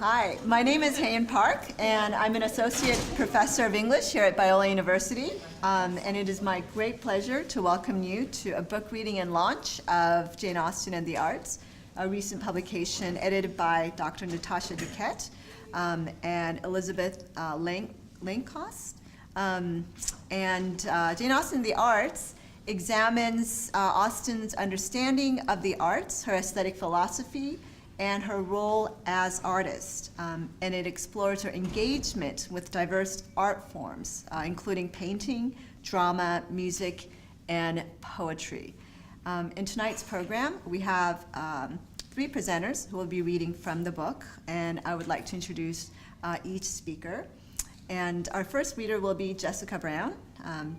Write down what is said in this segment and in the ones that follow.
Hi, my name is Haein Park, and I'm an associate professor of English here at Biola University. And it is my great pleasure to welcome you to a book reading and launch of Jane Austen and the Arts, a recent publication edited by Dr. Natasha Duquette and Elizabeth Lancost. Jane Austen and the Arts examines Austen's understanding of the arts, her aesthetic philosophy, and her role as artist. And it explores her engagement with diverse art forms, including painting, drama, music, and poetry. In tonight's program, we have three presenters who will be reading from the book, and I would like to introduce each speaker. And our first reader will be Jessica Brown.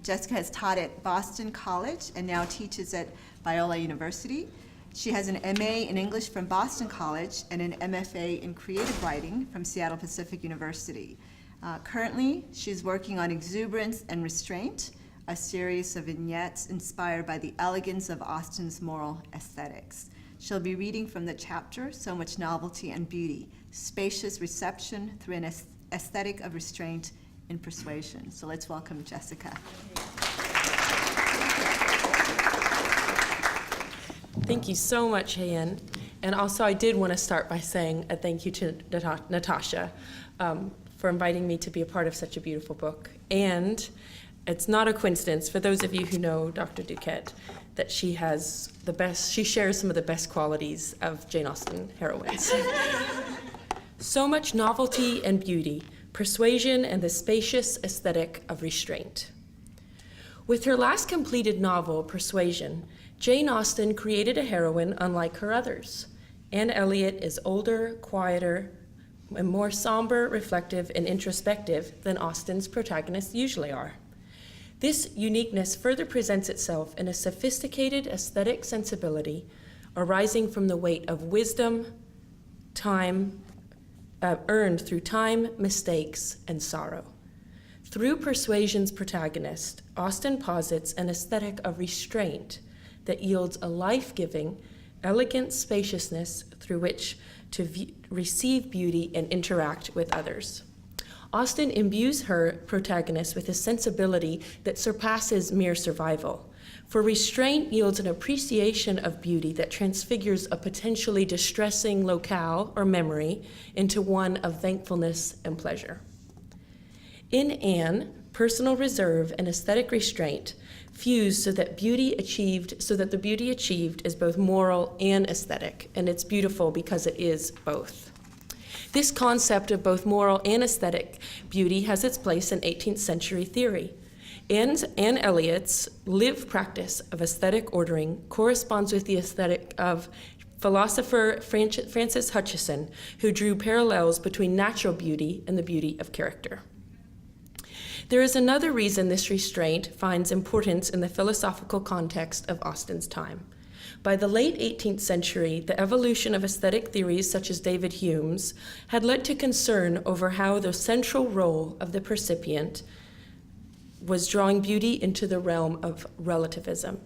Jessica has taught at Boston College and now teaches at Biola University. She has an MA in English from Boston College and an MFA in creative writing from Seattle Pacific University. Currently, she's working on Exuberance and Restraint, a series of vignettes inspired by the elegance of Austen's moral aesthetics. She'll be reading from the chapter, So Much Novelty and Beauty, Spacious Reception Through an Aesthetic of Restraint in Persuasion. So let's welcome Jessica. Thank you so much, Haein. And also, I did want to start by saying a thank you to Natasha for inviting me to be a part of such a beautiful book. And it's not a coincidence, for those of you who know Dr. Duquette, that she shares some of the best qualities of Jane Austen heroines. So much novelty and beauty, persuasion and the spacious aesthetic of restraint. With her last completed novel, Persuasion, Jane Austen created a heroine unlike her others. Anne Elliot is older, quieter, and more somber, reflective, and introspective than Austen's protagonists usually are. This uniqueness further presents itself in a sophisticated aesthetic sensibility arising from the weight of wisdom, earned through time, mistakes, and sorrow. Through Persuasion's protagonist, Austen posits an aesthetic of restraint that yields a life-giving, elegant spaciousness through which to receive beauty and interact with others. Austen imbues her protagonist with a sensibility that surpasses mere survival, for restraint yields an appreciation of beauty that transfigures a potentially distressing locale or memory into one of thankfulness and pleasure. In Anne, personal reserve and aesthetic restraint fuse so that the beauty achieved is both moral and aesthetic, and it's beautiful because it is both. This concept of both moral and aesthetic beauty has its place in 18th century theory. Anne Elliot's lived practice of aesthetic ordering corresponds with the aesthetic of philosopher Francis Hutcheson, who drew parallels between natural beauty and the beauty of character. There is another reason this restraint finds importance in the philosophical context of Austen's time. By the late 18th century, the evolution of aesthetic theories such as David Hume's had led to concern over how the central role of the percipient was drawing beauty into the realm of relativism.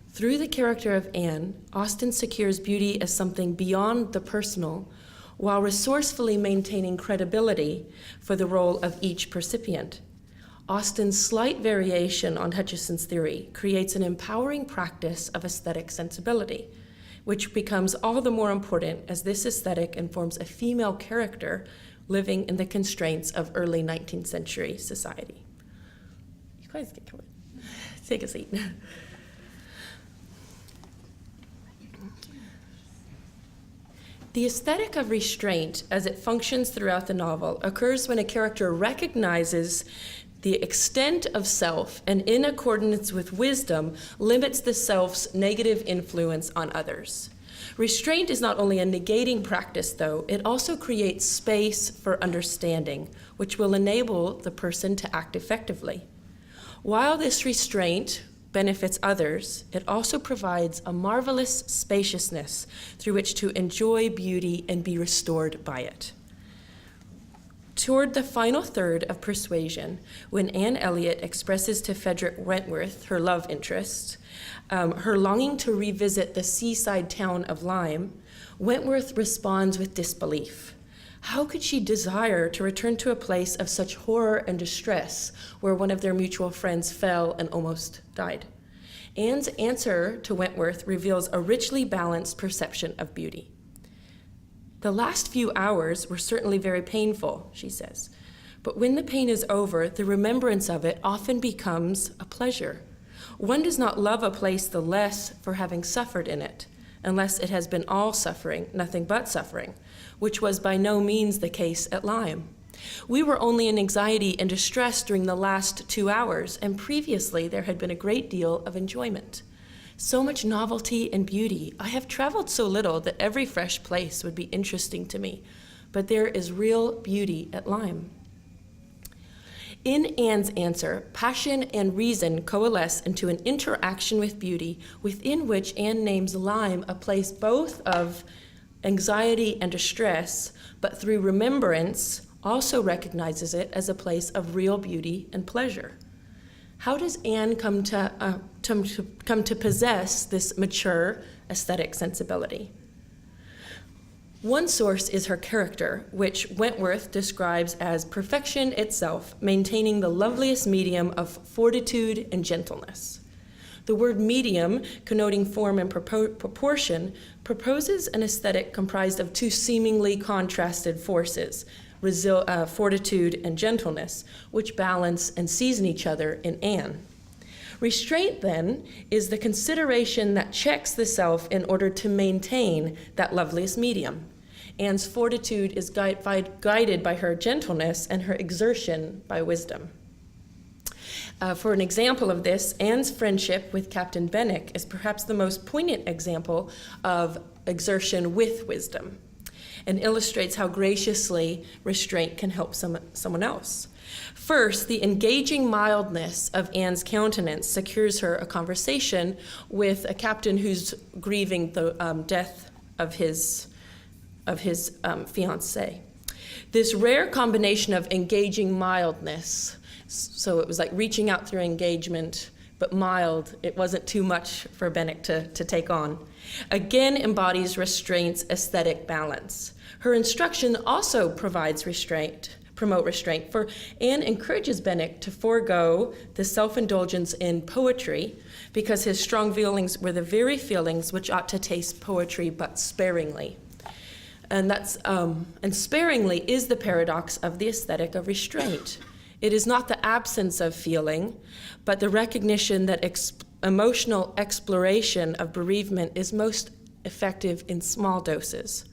Through the character of Anne, Austen secures beauty as something beyond the personal, while resourcefully maintaining credibility for the role of each percipient. Austen's slight variation on Hutcheson's theory creates an empowering practice of aesthetic sensibility, which becomes all the more important as this aesthetic informs a female character living in the constraints of early 19th century society. You guys can come in. Take a seat. The aesthetic of restraint, as it functions throughout the novel, occurs when a character recognizes the extent of self and, in accordance with wisdom, limits the self's negative influence on others. Restraint is not only a negating practice, though, it also creates space for understanding, which will enable the person to act effectively. While this restraint benefits others, it also provides a marvelous spaciousness through which to enjoy beauty and be restored by it. Toward the final third of Persuasion, when Anne Elliot expresses to Frederick Wentworth, her love interest, her longing to revisit the seaside town of Lyme, Wentworth responds with disbelief. How could she desire to return to a place of such horror and distress where one of their mutual friends fell and almost died? Anne's answer to Wentworth reveals a richly balanced perception of beauty. The last few hours were certainly very painful, she says, but when the pain is over, the remembrance of it often becomes a pleasure. One does not love a place the less for having suffered in it, unless it has been all suffering, nothing but suffering, which was by no means the case at Lyme. We were only in anxiety and distress during the last 2 hours, and previously there had been a great deal of enjoyment. So much novelty and beauty. I have traveled so little that every fresh place would be interesting to me, but there is real beauty at Lyme. In Anne's answer, passion and reason coalesce into an interaction with beauty within which Anne names Lyme a place both of anxiety and distress, but through remembrance also recognizes it as a place of real beauty and pleasure. How does Anne come to possess this mature aesthetic sensibility? One source is her character, which Wentworth describes as perfection itself, maintaining the loveliest medium of fortitude and gentleness. The word medium, connoting form and proportion, proposes an aesthetic comprised of two seemingly contrasted forces, fortitude and gentleness, which balance and season each other in Anne. Restraint, then, is the consideration that checks the self in order to maintain that loveliest medium. Anne's fortitude is guided by her gentleness and her exertion by wisdom. For an example of this, Anne's friendship with Captain Benwick is perhaps the most poignant example of exertion with wisdom, and illustrates how graciously restraint can help someone else. First, the engaging mildness of Anne's countenance secures her a conversation with a captain who's grieving the death of his fiancée. This rare combination of engaging mildness, so it was like reaching out through engagement, but mild, it wasn't too much for Benwick to take on, again embodies restraint's aesthetic balance. Her instruction also promote restraint, for Anne encourages Benwick to forego the self-indulgence in poetry because his strong feelings were the very feelings which ought to taste poetry but sparingly. And sparingly is the paradox of the aesthetic of restraint. It is not the absence of feeling, but the recognition that emotional exploration of bereavement is most effective in small doses.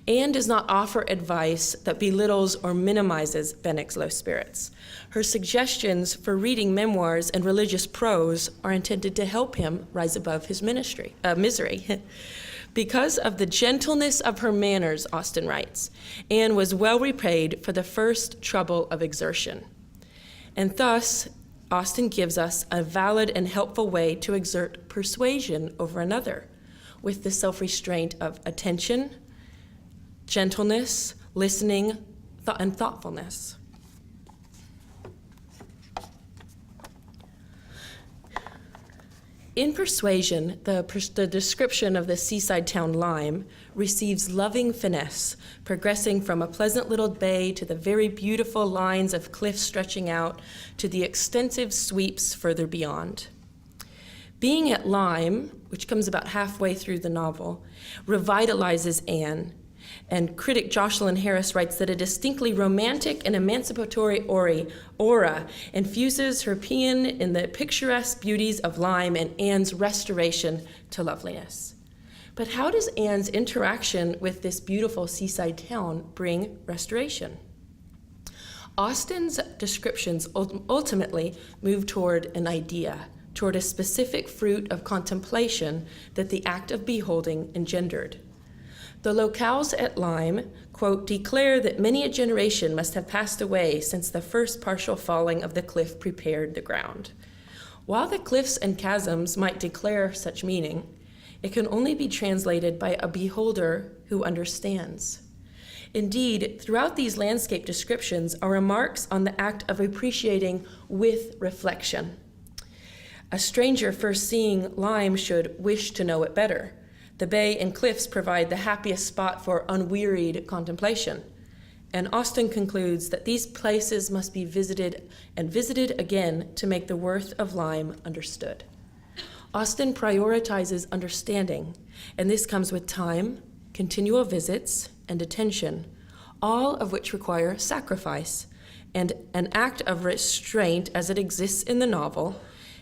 Anne does not offer advice that belittles or minimizes Benwick's low spirits. Her suggestions for reading memoirs and religious prose are intended to help him rise above his misery. Because of the gentleness of her manners, Austen writes, Anne was well repaid for the first trouble of exertion. And thus, Austen gives us a valid and helpful way to exert persuasion over another, with the self-restraint of attention, gentleness, listening, and thoughtfulness. In Persuasion, the description of the seaside town Lyme receives loving finesse, progressing from a pleasant little bay to the very beautiful lines of cliffs stretching out to the extensive sweeps further beyond. Being at Lyme, which comes about halfway through the novel, revitalizes Anne, and critic Jocelyn Harris writes that a distinctly romantic and emancipatory aura infuses her paean in the picturesque beauties of Lyme and Anne's restoration to loveliness. But how does Anne's interaction with this beautiful seaside town bring restoration? Austen's descriptions ultimately move toward an idea, toward a specific fruit of contemplation that the act of beholding engendered. The locales at Lyme, quote, declare that many a generation must have passed away since the first partial falling of the cliff prepared the ground. While the cliffs and chasms might declare such meaning, it can only be translated by a beholder who understands. Indeed, throughout these landscape descriptions are remarks on the act of appreciating with reflection. A stranger first seeing Lyme should wish to know it better. The bay and cliffs provide the happiest spot for unwearied contemplation. And Austen concludes that these places must be visited and visited again to make the worth of Lyme understood. Austen prioritizes understanding, and this comes with time, continual visits, and attention, all of which require sacrifice and an act of restraint as it exists in the novel,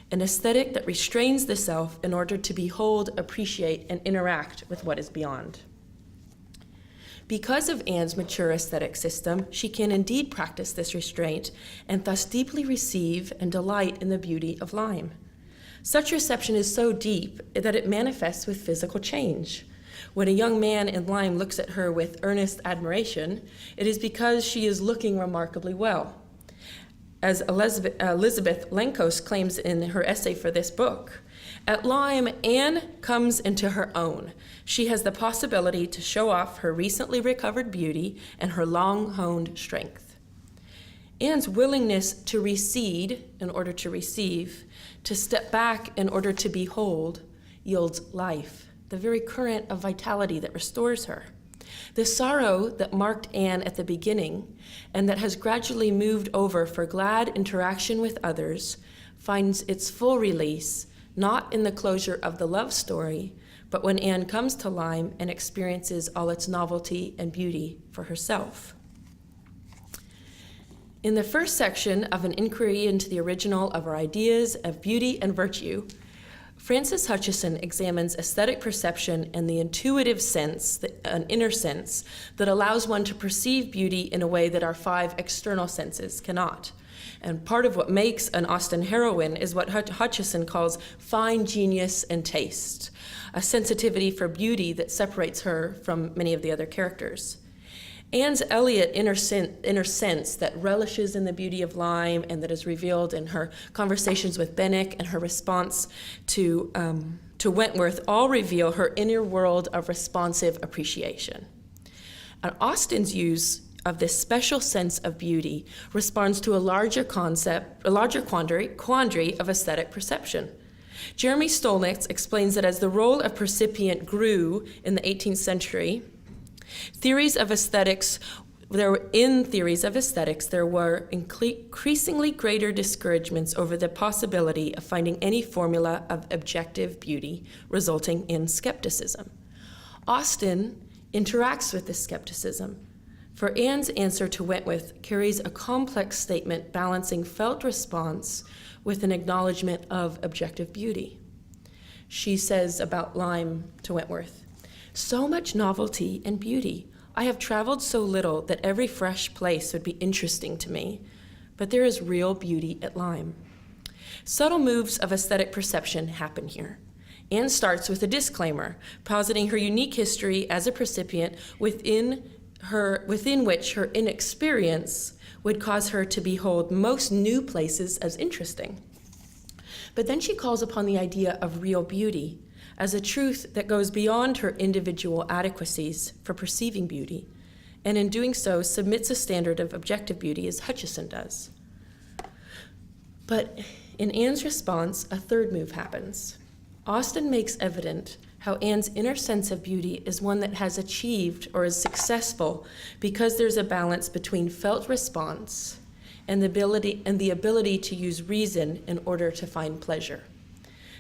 an aesthetic that restrains the self in order to behold, appreciate, and interact with what is beyond. Because of Anne's mature aesthetic system, she can indeed practice this restraint and thus deeply receive and delight in the beauty of Lyme. Such reception is so deep that it manifests with physical change. When a young man in Lyme looks at her with earnest admiration, it is because she is looking remarkably well. As Elizabeth Lenkos claims in her essay for this book, at Lyme, Anne comes into her own. She has the possibility to show off her recently recovered beauty and her long-honed strength. Anne's willingness to recede in order to receive, to step back in order to behold, yields life, the very current of vitality that restores her. The sorrow that marked Anne at the beginning and that has gradually moved over for glad interaction with others finds its full release not in the closure of the love story, but when Anne comes to Lyme and experiences all its novelty and beauty for herself. In the first section of An Inquiry into the Original of Our Ideas of Beauty and Virtue, Frances Hutcheson examines aesthetic perception and the intuitive sense, an inner sense, that allows one to perceive beauty in a way that our 5 external senses cannot. And part of what makes an Austen heroine is what Hutcheson calls fine genius and taste, a sensitivity for beauty that separates her from many of the other characters. Anne's Eliot inner sense that relishes in the beauty of Lyme and that is revealed in her conversations with Benwick and her response to Wentworth all reveal her inner world of responsive appreciation. And Austen's use of this special sense of beauty responds to a larger quandary of aesthetic perception. Jeremy Stolnitz explains that as the role of percipient grew in the 18th century, in theories of aesthetics, there were increasingly greater discouragements over the possibility of finding any formula of objective beauty, resulting in skepticism. Austen interacts with this skepticism, for Anne's answer to Wentworth carries a complex statement balancing felt response with an acknowledgement of objective beauty. She says about Lyme to Wentworth, "So much novelty and beauty. I have traveled so little that every fresh place would be interesting to me, but there is real beauty at Lyme." Subtle moves of aesthetic perception happen here. Anne starts with a disclaimer, positing her unique history as a percipient within which her inexperience would cause her to behold most new places as interesting. But then she calls upon the idea of real beauty as a truth that goes beyond her individual adequacies for perceiving beauty, and in doing so submits a standard of objective beauty as Hutcheson does. But in Anne's response, a third move happens. Austen makes evident how Anne's inner sense of beauty is one that has achieved or is successful because there's a balance between felt response and the ability to use reason in order to find pleasure.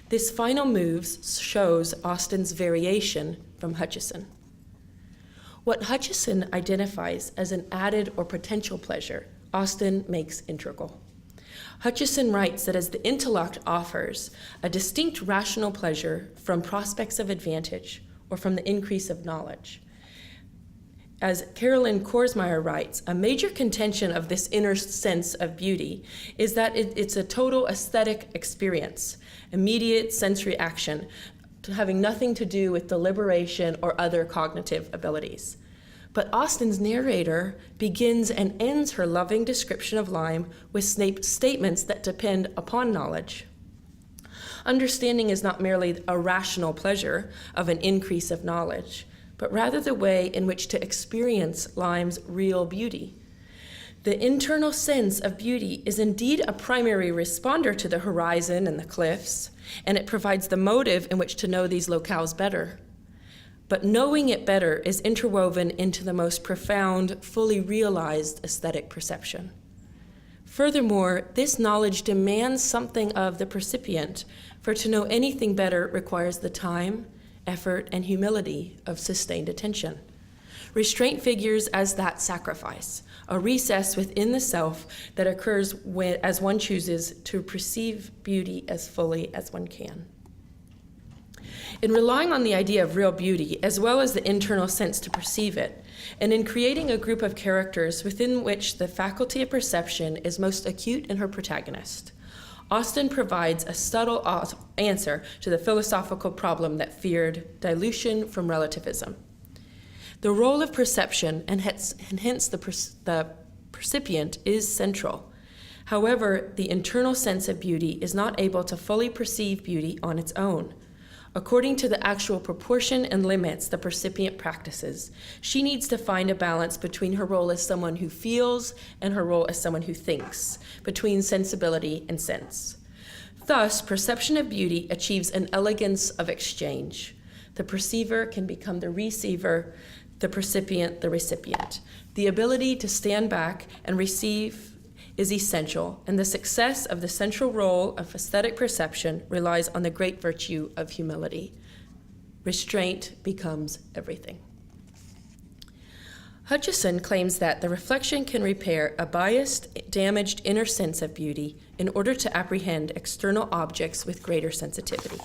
This final move shows Austen's variation from Hutcheson. What Hutcheson identifies as an added or potential pleasure, Austen makes integral. Hutcheson writes that as the intellect offers a distinct rational pleasure from prospects of advantage or from the increase of knowledge. As Carolyn Korsmeyer writes, a major contention of this inner sense of beauty is that it's a total aesthetic experience, immediate sensory action, having nothing to do with deliberation or other cognitive abilities. But Austen's narrator begins and ends her loving description of Lyme with statements that depend upon knowledge. Understanding is not merely a rational pleasure of an increase of knowledge, but rather the way in which to experience Lyme's real beauty. The internal sense of beauty is indeed a primary responder to the horizon and the cliffs, and it provides the motive in which to know these locales better. but knowing it better is interwoven into the most profound, fully realized aesthetic perception. Furthermore, this knowledge demands something of the percipient, for to know anything better requires the time, effort, and humility of sustained attention. Restraint figures as that sacrifice, a recess within the self that occurs as one chooses to perceive beauty as fully as one can. In relying on the idea of real beauty, as well as the internal sense to perceive it, and in creating a group of characters within which the faculty of perception is most acute in her protagonist, Austen provides a subtle answer to the philosophical problem that feared dilution from relativism. The role of perception, and hence the percipient, is central. However, the internal sense of beauty is not able to fully perceive beauty on its own. According to the actual proportion and limits the percipient practices, she needs to find a balance between her role as someone who feels and her role as someone who thinks, between sensibility and sense. Thus, perception of beauty achieves an elegance of exchange. The perceiver can become the receiver, the percipient the recipient. The ability to stand back and receive is essential, and the success of the central role of aesthetic perception relies on the great virtue of humility. Restraint becomes everything. Hutcheson claims that the reflection can repair a biased, damaged inner sense of beauty in order to apprehend external objects with greater sensitivity.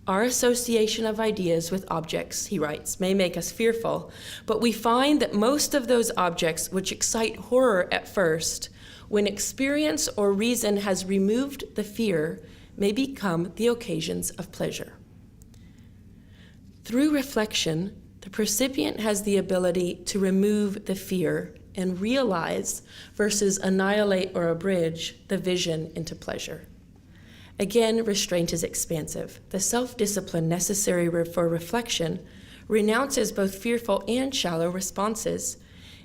Our association of ideas with objects, he writes, may make us fearful, but we find that most of those objects which excite horror at first, when experience or reason has removed the fear, may become the occasions of pleasure. Through reflection, the percipient has the ability to remove the fear and realize versus annihilate or abridge the vision into pleasure. Again, restraint is expansive. The self-discipline necessary for reflection renounces both fearful and shallow responses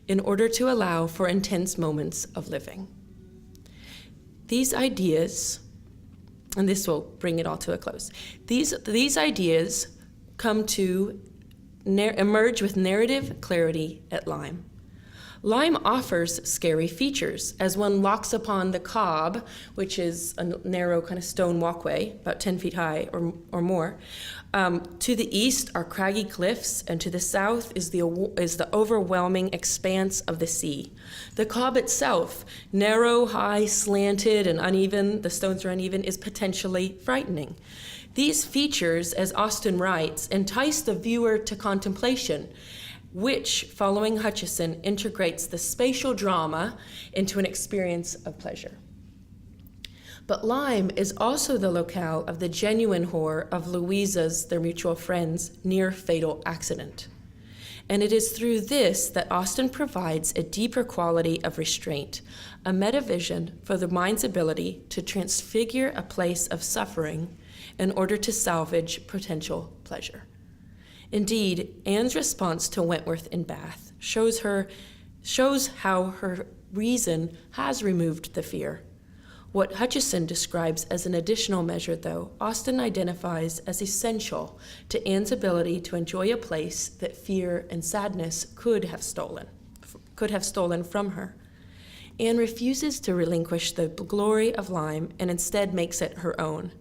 in order to allow for intense moments of living. These ideas, and this will bring it all to a close, these ideas come to emerge with narrative clarity at Lyme. Lyme offers scary features as one walks upon the cob, which is a narrow kind of stone walkway, about 10 feet high or more. To the east are craggy cliffs, and to the south is the overwhelming expanse of the sea. The cob itself, narrow, high, slanted, and uneven, the stones are uneven, is potentially frightening. These features, as Austen writes, entice the viewer to contemplation, which, following Hutcheson, integrates the spatial drama into an experience of pleasure. But Lyme is also the locale of the genuine horror of Louisa's, their mutual friends, near-fatal accident. And it is through this that Austen provides a deeper quality of restraint, a metavision for the mind's ability to transfigure a place of suffering in order to salvage potential pleasure. Indeed, Anne's response to Wentworth in Bath shows how her reason has removed the fear. What Hutcheson describes as an additional measure, though, Austen identifies as essential to Anne's ability to enjoy a place that fear and sadness could have stolen from her. Anne refuses to relinquish the glory of Lyme and instead makes it her own.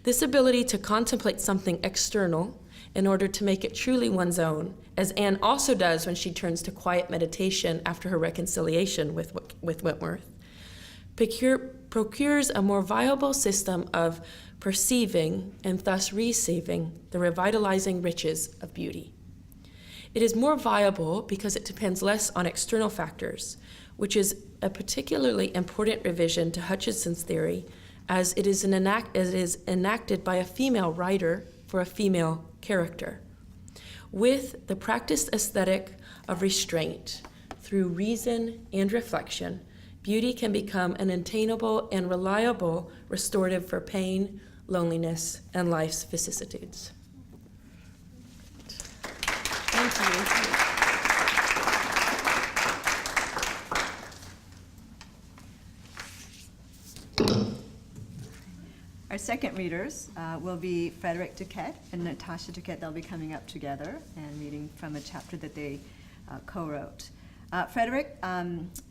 This ability to contemplate something external in order to make it truly one's own, as Anne also does when she turns to quiet meditation after her reconciliation with Wentworth, procures a more viable system of perceiving and thus receiving the revitalizing riches of beauty. It is more viable because it depends less on external factors, which is a particularly important revision to Hutcheson's theory, as it is enacted by a female writer for a female character. With the practiced aesthetic of restraint through reason and reflection, beauty can become an attainable and reliable restorative for pain, loneliness, and life's vicissitudes. Thank you. Our second second readers will be Frederick Duquette and Natasha Duquette. They'll be coming up together and reading from a chapter that they co-wrote. Frederick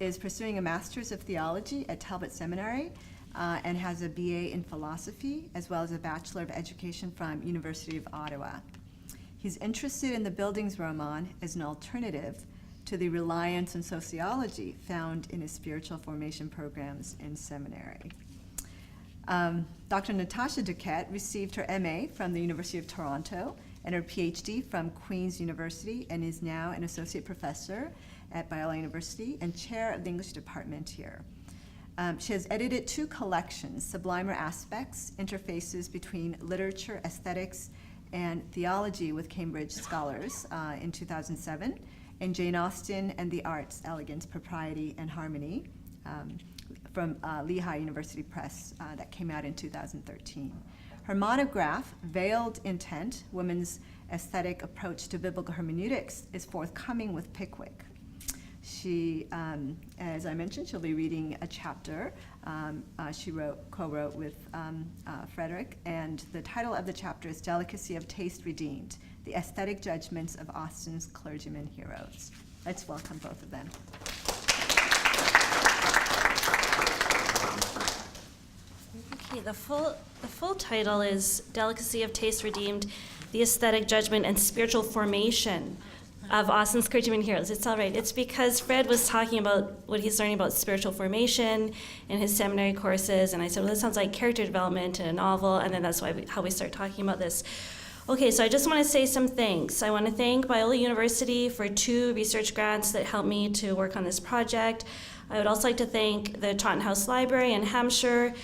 is pursuing a Master's of Theology at Talbot Seminary and has a BA in Philosophy, as well as a Bachelor of Education from University of Ottawa. He's interested in the Bildungsroman as an alternative to the reliance on sociology found in his spiritual formation programs in seminary. Dr. Natasha Duquette received her MA from the University of Toronto and her PhD from Queen's University and is now an associate professor at Biola University and chair of the English department here. She has edited 2 collections, Sublimer Aspects, Interfaces Between Literature, Aesthetics, and Theology with Cambridge Scholars in 2007, and Jane Austen and the Arts, Elegance, Propriety, and Harmony from Lehigh University Press that came out in 2013. Her monograph, Veiled Intent, Women's Aesthetic Approach to Biblical Hermeneutics, is forthcoming with Pickwick. She, as I mentioned, she'll be reading a chapter she co-wrote with Frederick, and the title of the chapter is Delicacy of Taste Redeemed, The Aesthetic Judgments of Austen's Clergyman Heroes. Let's welcome both of them. Okay, the full title is Delicacy of Taste Redeemed, The Aesthetic Judgment and Spiritual Formation of Austen's Clergyman Heroes. It's all right. It's because Fred was talking about what he's learning about spiritual formation in his seminary courses, and I said, well, that sounds like character development in a novel, and then that's how we start talking about this. Okay, so I just want to say some thanks. I want to thank Biola University for 2 research grants that helped me to work on this project. I would also like to thank the Taunton House Library in Hampshire,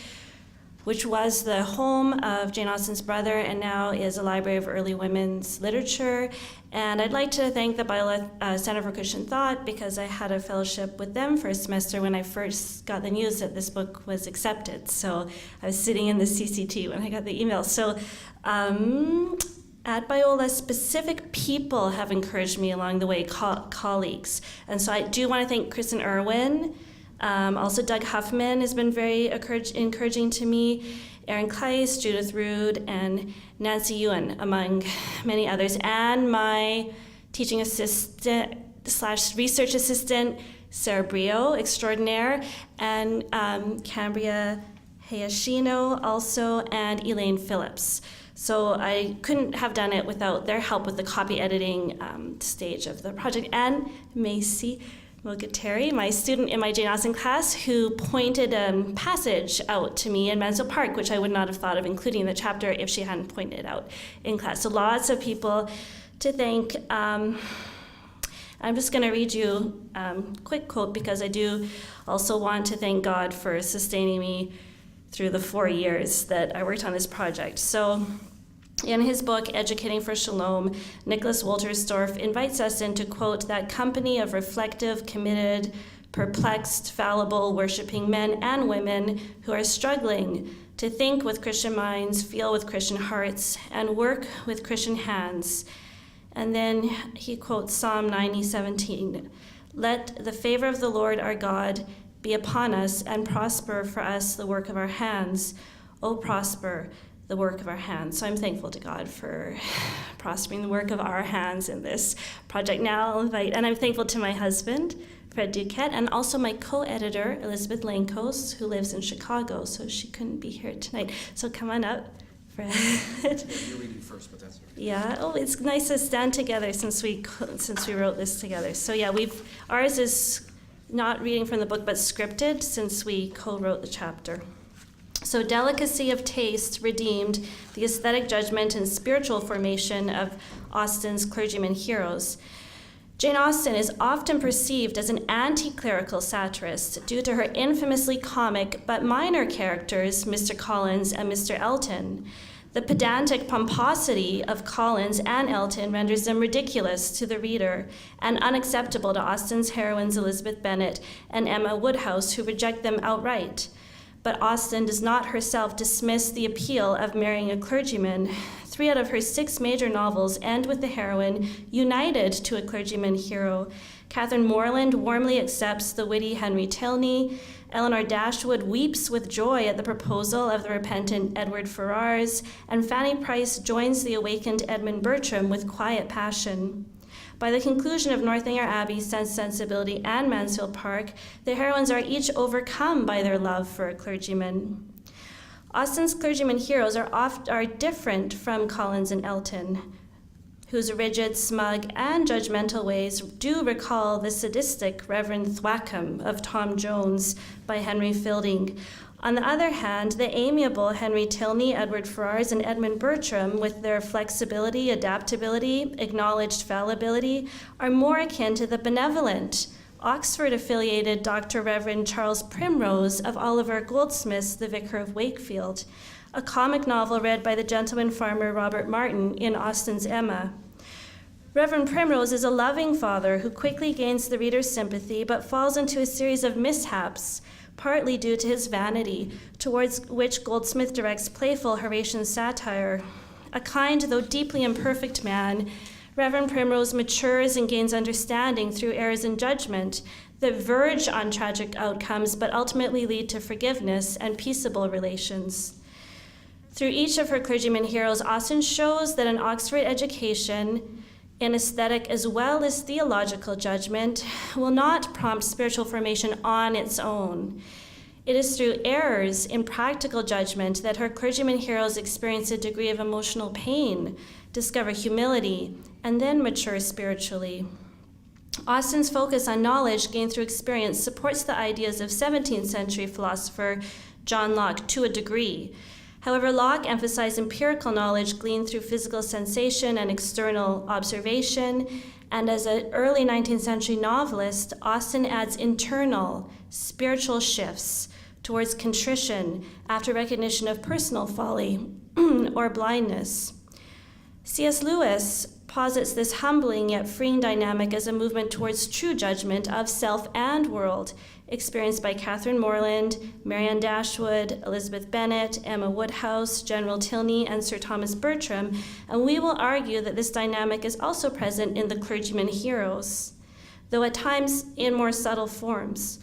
which was the home of Jane Austen's brother and now is a library of early women's literature. And I'd like to thank the Biola Center for Christian Thought because I had a fellowship with them for a semester when I first got the news that this book was accepted. So I was sitting in the CCT when I got the email. So at Biola, specific people have encouraged me along the way, colleagues. And so I do want to thank Kristen Irwin. Also, Doug Huffman has been very encouraging to me, Erin Kleiss, Judith Rood, and Nancy Ewan, among many others, and my teaching assistant / research assistant, Sarah Brio, extraordinaire, and Cambria Hayashino also, and Elaine Phillips. So I couldn't have done it without their help with the copy editing stage of the project, and Macy Mogateri, my student in my Jane Austen class, who pointed a passage out to me in Mansfield Park, which I would not have thought of including in the chapter if she hadn't pointed it out in class. So lots of people to thank. I'm just going to read you a quick quote because I do also want to thank God for sustaining me through the 4 years that I worked on this project. So in his book, Educating for Shalom, Nicholas Wolterstorff invites us into, quote, that company of reflective, committed, perplexed, fallible, worshiping men and women who are struggling to think with Christian minds, feel with Christian hearts, and work with Christian hands. And then he quotes Psalm 90:17, let the favor of the Lord our God be upon us and prosper for us the work of our hands. O prosper the work of our hands. So I'm thankful to God for prospering the work of our hands in this project. Now I'll invite, and I'm thankful to my husband, Fred Duquette, and also my co-editor, Elizabeth Lankos, who lives in Chicago, so she couldn't be here tonight. So come on up, Fred. You're reading first, but that's all right. Yeah, oh, it's nice to stand together since we wrote this together. So yeah, ours is not reading from the book, but scripted since we co-wrote the chapter. So Delicacy of Taste Redeemed, the Aesthetic Judgment and Spiritual Formation of Austen's Clergyman Heroes. Jane Austen is often perceived as an anti-clerical satirist due to her infamously comic but minor characters, Mr. Collins and Mr. Elton. The pedantic pomposity of Collins and Elton renders them ridiculous to the reader and unacceptable to Austen's heroines Elizabeth Bennet and Emma Woodhouse, who reject them outright. But Austen does not herself dismiss the appeal of marrying a clergyman 3 out of her 6 major novels end with the heroine united to a clergyman hero. Catherine Morland warmly accepts the witty Henry Tilney. Eleanor Dashwood weeps with joy at the proposal of the repentant Edward Ferrars, and Fanny Price joins the awakened Edmund Bertram with quiet passion. By the conclusion of Northanger Abbey, Sense, Sensibility, and Mansfield Park, the heroines are each overcome by their love for a clergyman. Austen's clergyman heroes are different from Collins and Elton, whose rigid, smug, and judgmental ways do recall the sadistic Reverend Thwackum of Tom Jones by Henry Fielding. On the other hand, the amiable Henry Tilney, Edward Ferrars, and Edmund Bertram, with their flexibility, adaptability, acknowledged fallibility, are more akin to the benevolent, Oxford-affiliated Dr. Reverend Charles Primrose of Oliver Goldsmith's The Vicar of Wakefield, a comic novel read by the gentleman farmer Robert Martin in Austen's Emma. Reverend Primrose is a loving father who quickly gains the reader's sympathy but falls into a series of mishaps, partly due to his vanity, towards which Goldsmith directs playful Horatian satire. A kind, though deeply imperfect man, Reverend Primrose matures and gains understanding through errors in judgment that verge on tragic outcomes but ultimately lead to forgiveness and peaceable relations. Through each of her clergyman heroes, Austen shows that an Oxford education in aesthetic as well as theological judgment will not prompt spiritual formation on its own. It is through errors in practical judgment that her clergyman heroes experience a degree of emotional pain, discover humility, and then mature spiritually. Austen's focus on knowledge gained through experience supports the ideas of 17th century philosopher John Locke to a degree. However, Locke emphasized empirical knowledge gleaned through physical sensation and external observation, and as an early 19th century novelist, Austen adds internal, spiritual shifts towards contrition after recognition of personal folly or blindness. C.S. Lewis posits this humbling yet freeing dynamic as a movement towards true judgment of self and world, experienced by Catherine Morland, Marianne Dashwood, Elizabeth Bennet, Emma Woodhouse, General Tilney, and Sir Thomas Bertram, and we will argue that this dynamic is also present in the clergyman heroes, though at times in more subtle forms.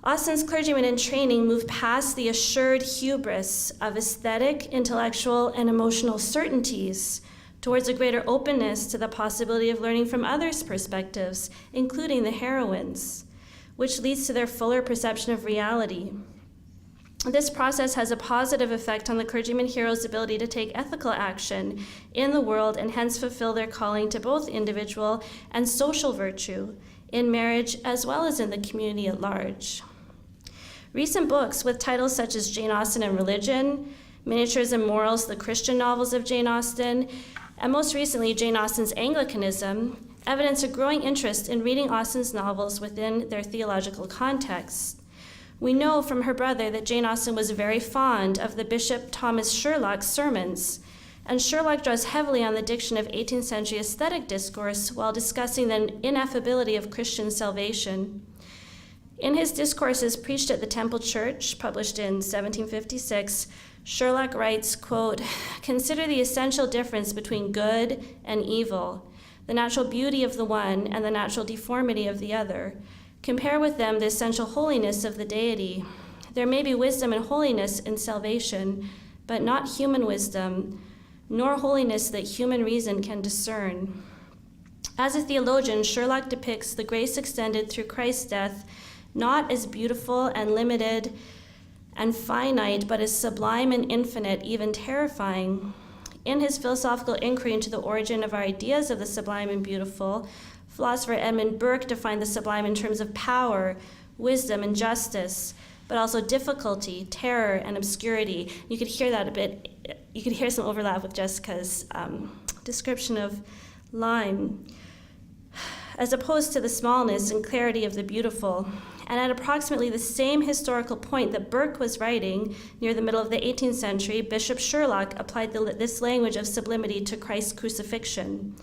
Austen's clergymen in training move past the assured hubris of aesthetic, intellectual, and emotional certainties towards a greater openness to the possibility of learning from others' perspectives, including the heroines, which leads to their fuller perception of reality. This process has a positive effect on the clergyman heroes' ability to take ethical action in the world and hence fulfill their calling to both individual and social virtue in marriage as well as in the community at large. Recent books with titles such as Jane Austen and Religion, Miniatures and Morals, the Christian novels of Jane Austen, and most recently Jane Austen's Anglicanism, evidence a growing interest in reading Austen's novels within their theological context. We know from her brother that Jane Austen was very fond of the Bishop Thomas Sherlock's sermons, and Sherlock draws heavily on the diction of 18th century aesthetic discourse while discussing the ineffability of Christian salvation. In his discourses preached at the Temple Church, published in 1756, Sherlock writes, quote, "Consider the essential difference between good and evil, the natural beauty of the one and the natural deformity of the other. Compare with them the essential holiness of the deity. There may be wisdom and holiness in salvation, but not human wisdom, nor holiness that human reason can discern." As a theologian, Sherlock depicts the grace extended through Christ's death not as beautiful and limited and finite, but as sublime and infinite, even terrifying. In his philosophical inquiry into the origin of our ideas of the sublime and beautiful, philosopher Edmund Burke defined the sublime in terms of power, wisdom, and justice, but also difficulty, terror, and obscurity. You could hear that a bit. You could hear some overlap with Jessica's description of lime, as opposed to the smallness and clarity of the beautiful. And at approximately the same historical point that Burke was writing, near the middle of the 18th century, Bishop Sherlock applied this language of sublimity to Christ's crucifixion.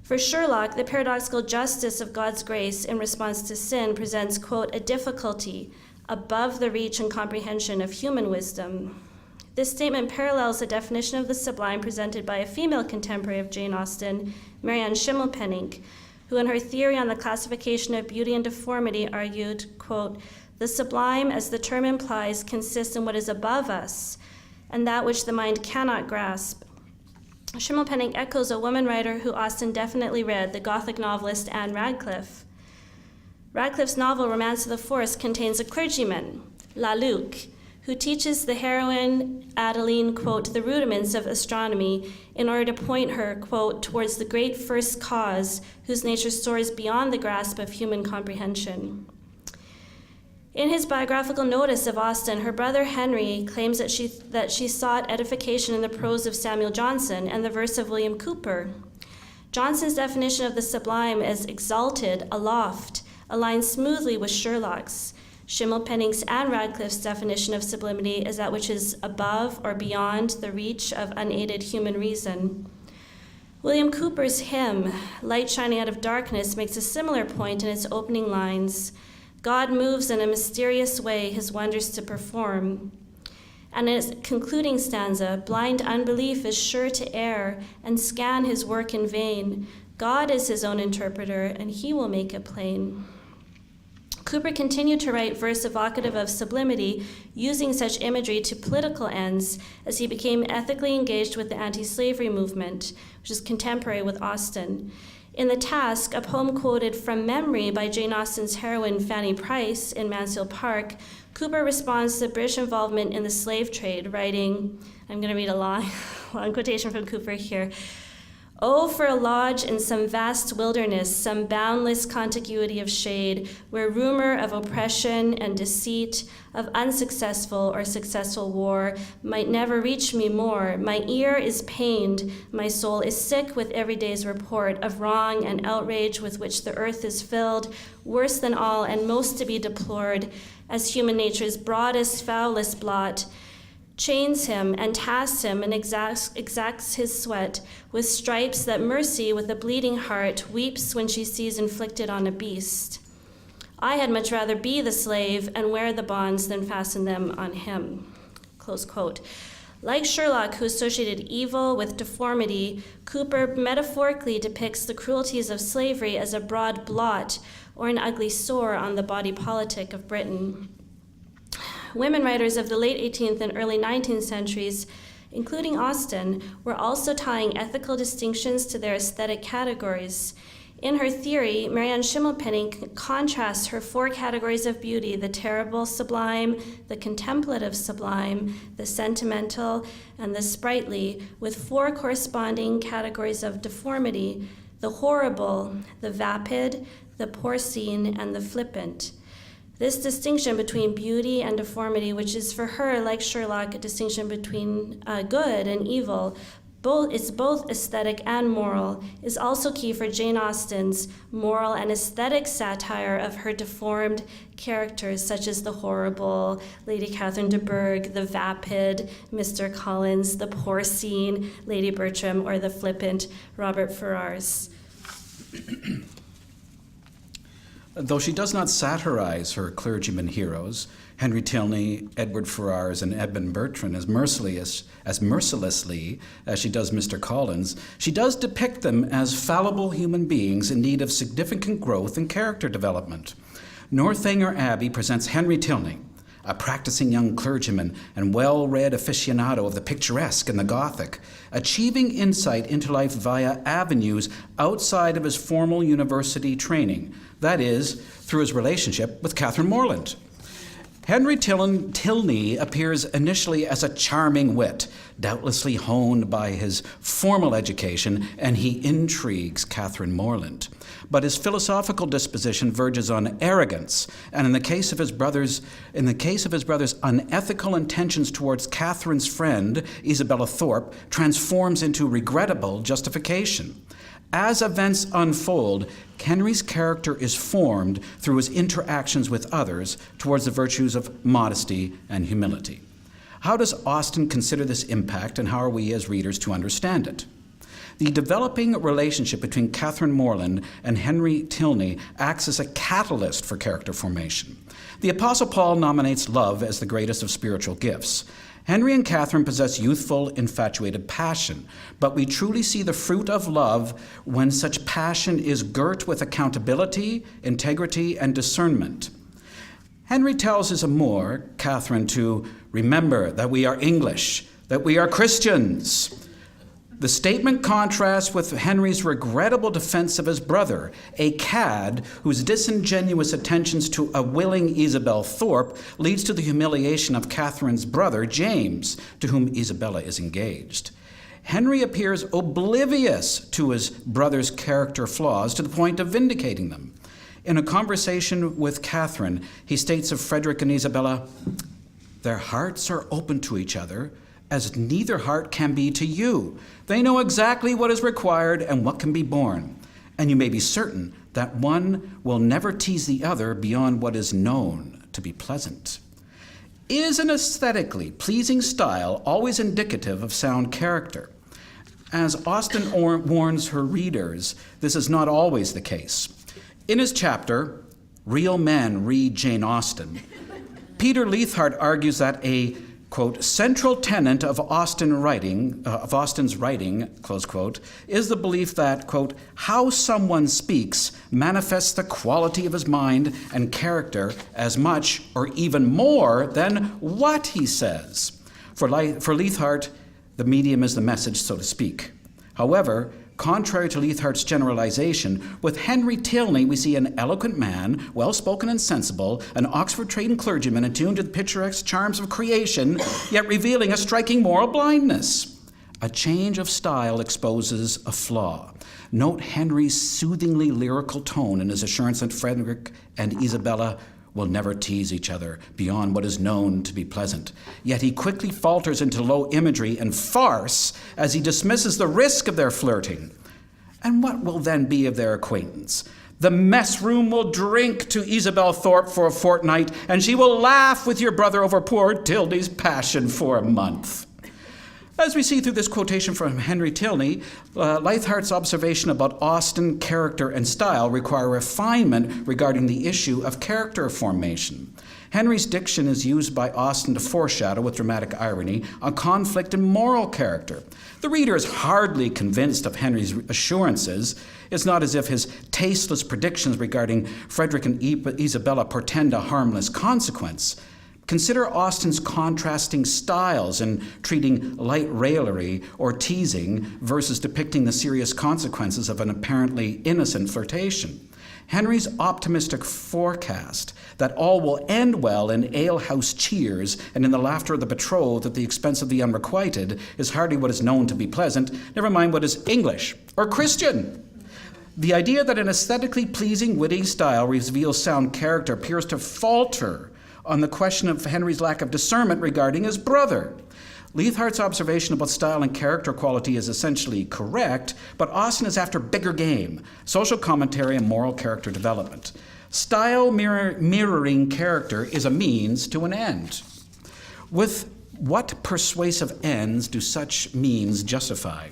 For Sherlock, the paradoxical justice of God's grace in response to sin presents, quote, "a difficulty above the reach and comprehension of human wisdom." This statement parallels the definition of the sublime presented by a female contemporary of Jane Austen, Marianne Schimmelpenninck, who in her theory on the classification of beauty and deformity argued, quote, "The sublime, as the term implies, consists in what is above us and that which the mind cannot grasp." Schimmelpenninck echoes a woman writer who Austen definitely read, the Gothic novelist Anne Radcliffe. Radcliffe's novel Romance of the Forest contains a clergyman, La Luc, who teaches the heroine Adeline, quote, "the rudiments of astronomy in order to point her, quote, towards the great first cause whose nature soars beyond the grasp of human comprehension." In his biographical notice of Austen, her brother Henry claims that she sought edification in the prose of Samuel Johnson and the verse of William Cowper. Johnson's definition of the sublime as exalted, aloft, aligns smoothly with Sherlock's. Schimmelpenninck's and Radcliffe's definition of sublimity is that which is above or beyond the reach of unaided human reason. William Cowper's hymn, Light Shining Out of Darkness, makes a similar point in its opening lines. God moves in a mysterious way his wonders to perform. And in its concluding stanza, blind unbelief is sure to err and scan his work in vain. God is his own interpreter, and he will make it plain. Cowper continued to write verse evocative of sublimity, using such imagery to political ends as he became ethically engaged with the anti-slavery movement, which is contemporary with Austen. In The Task, a poem quoted from memory by Jane Austen's heroine Fanny Price in Mansfield Park, Cowper responds to British involvement in the slave trade, writing, I'm going to read a long quotation from Cowper here. "Oh, for a lodge in some vast wilderness, some boundless contiguity of shade, where rumor of oppression and deceit, of unsuccessful or successful war, might never reach me more. My ear is pained, my soul is sick with every day's report of wrong and outrage with which the earth is filled, worse than all and most to be deplored, as human nature's broadest, foulest blot, chains him and tasks him and exacts his sweat with stripes that mercy with a bleeding heart weeps when she sees inflicted on a beast. I had much rather be the slave and wear the bonds than fasten them on him." Close quote. Like Sherlock, who associated evil with deformity, Cowper metaphorically depicts the cruelties of slavery as a broad blot or an ugly sore on the body politic of Britain. Women writers of the late 18th and early 19th centuries, including Austen, were also tying ethical distinctions to their aesthetic categories. In her theory, Marianne Schimmelpenninck contrasts her four categories of beauty, the terrible sublime, the contemplative sublime, the sentimental, and the sprightly, with four corresponding categories of deformity, the horrible, the vapid, the porcine, and the flippant. This distinction between beauty and deformity, which is for her, like Sherlock, a distinction between good and evil, is both aesthetic and moral, is also key for Jane Austen's moral and aesthetic satire of her deformed characters, such as the horrible Lady Catherine de Bourgh, the vapid Mr. Collins, the porcine Lady Bertram, or the flippant Robert Ferrars. Though she does not satirize her clergyman heroes, Henry Tilney, Edward Ferrars, and Edmund Bertrand as mercilessly as she does Mr. Collins, she does depict them as fallible human beings in need of significant growth and character development. Northanger Abbey presents Henry Tilney, a practicing young clergyman and well-read aficionado of the picturesque and the Gothic, achieving insight into life via avenues outside of his formal university training, that is, through his relationship with Catherine Morland. Henry Tilney appears initially as a charming wit, doubtlessly honed by his formal education, and he intrigues Catherine Morland. But his philosophical disposition verges on arrogance, and in the case of his brother's unethical intentions towards Catherine's friend, Isabella Thorpe, transforms into regrettable justification. As events unfold, Henry's character is formed through his interactions with others towards the virtues of modesty and humility. How does Austen consider this impact, and how are we as readers to understand it? The developing relationship between Catherine Morland and Henry Tilney acts as a catalyst for character formation. The Apostle Paul nominates love as the greatest of spiritual gifts. Henry and Catherine possess youthful, infatuated passion, but we truly see the fruit of love when such passion is girt with accountability, integrity, and discernment. Henry tells his amour, Catherine, to remember that we are English, that we are Christians. The statement contrasts with Henry's regrettable defense of his brother, a cad whose disingenuous attentions to a willing Isabel Thorpe leads to the humiliation of Catherine's brother, James, to whom Isabella is engaged. Henry appears oblivious to his brother's character flaws to the point of vindicating them. In a conversation with Catherine, he states of Frederick and Isabella, "Their hearts are open to each other, as neither heart can be to you. They know exactly what is required and what can be borne, and you may be certain that one will never tease the other beyond what is known to be pleasant." Is an aesthetically pleasing style always indicative of sound character? As Austen warns her readers, this is not always the case. In his chapter, Real Men Read Jane Austen, Peter Leithart argues that a quote, central tenet of Austen's writing, close quote, is the belief that, quote, how someone speaks manifests the quality of his mind and character as much or even more than what he says. For Leithart, the medium is the message, so to speak. However, contrary to Leithart's generalization, with Henry Tilney we see an eloquent man, well-spoken and sensible, an Oxford-trained clergyman attuned to the picturesque charms of creation, yet revealing a striking moral blindness. A change of style exposes a flaw. Note Henry's soothingly lyrical tone in his assurance that Frederick and Isabella will never tease each other beyond what is known to be pleasant. Yet he quickly falters into low imagery and farce as he dismisses the risk of their flirting. And what will then be of their acquaintance? The mess room will drink to Isabel Thorpe for a fortnight, and she will laugh with your brother over poor Tilney's passion for a month. As we see through this quotation from Henry Tilney, Leithart's observation about Austen, character, and style require refinement regarding the issue of character formation. Henry's diction is used by Austen to foreshadow, with dramatic irony, a conflict in moral character. The reader is hardly convinced of Henry's assurances. It's not as if his tasteless predictions regarding Frederick and Isabella portend a harmless consequence. Consider Austen's contrasting styles in treating light raillery or teasing versus depicting the serious consequences of an apparently innocent flirtation. Henry's optimistic forecast that all will end well in alehouse cheers and in the laughter of the betrothed at the expense of the unrequited is hardly what is known to be pleasant, never mind what is English or Christian. The idea that an aesthetically pleasing, witty style reveals sound character appears to falter on the question of Henry's lack of discernment regarding his brother. Leithart's observation about style and character quality is essentially correct, but Austen is after bigger game, social commentary and moral character development. Style mirroring character is a means to an end. With what persuasive ends do such means justify?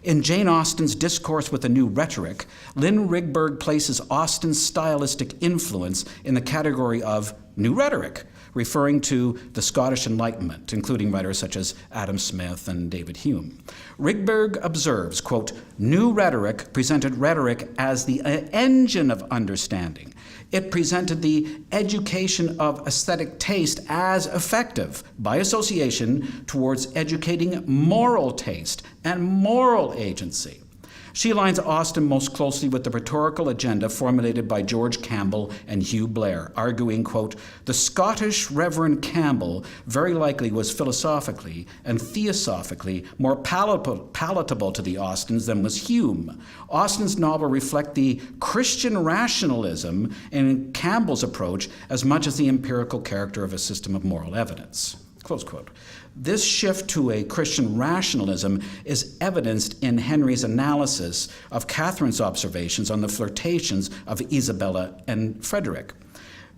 In Jane Austen's Discourse with a New Rhetoric, Lynn Rigberg places Austen's stylistic influence in the category of New Rhetoric, referring to the Scottish Enlightenment, including writers such as Adam Smith and David Hume. Rigberg observes, quote, New Rhetoric presented rhetoric as the engine of understanding. It presented the education of aesthetic taste as effective, by association, towards educating moral taste and moral agency. She aligns Austen most closely with the rhetorical agenda formulated by George Campbell and Hugh Blair, arguing, quote, the Scottish Reverend Campbell very likely was philosophically and theosophically more palatable to the Austens than was Hume. Austen's novel reflect the Christian rationalism in Campbell's approach as much as the empirical character of a system of moral evidence. Close quote. This shift to a Christian rationalism is evidenced in Henry's analysis of Catherine's observations on the flirtations of Isabella and Frederick.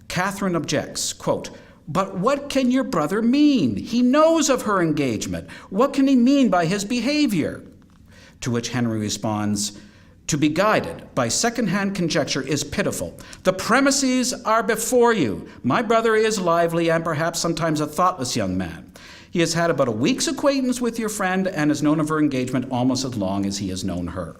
Catherine objects, quote, but what can your brother mean? He knows of her engagement. What can he mean by his behavior? To which Henry responds, to be guided by second-hand conjecture is pitiful. The premises are before you. My brother is lively and perhaps sometimes a thoughtless young man. He has had about a week's acquaintance with your friend and has known of her engagement almost as long as he has known her.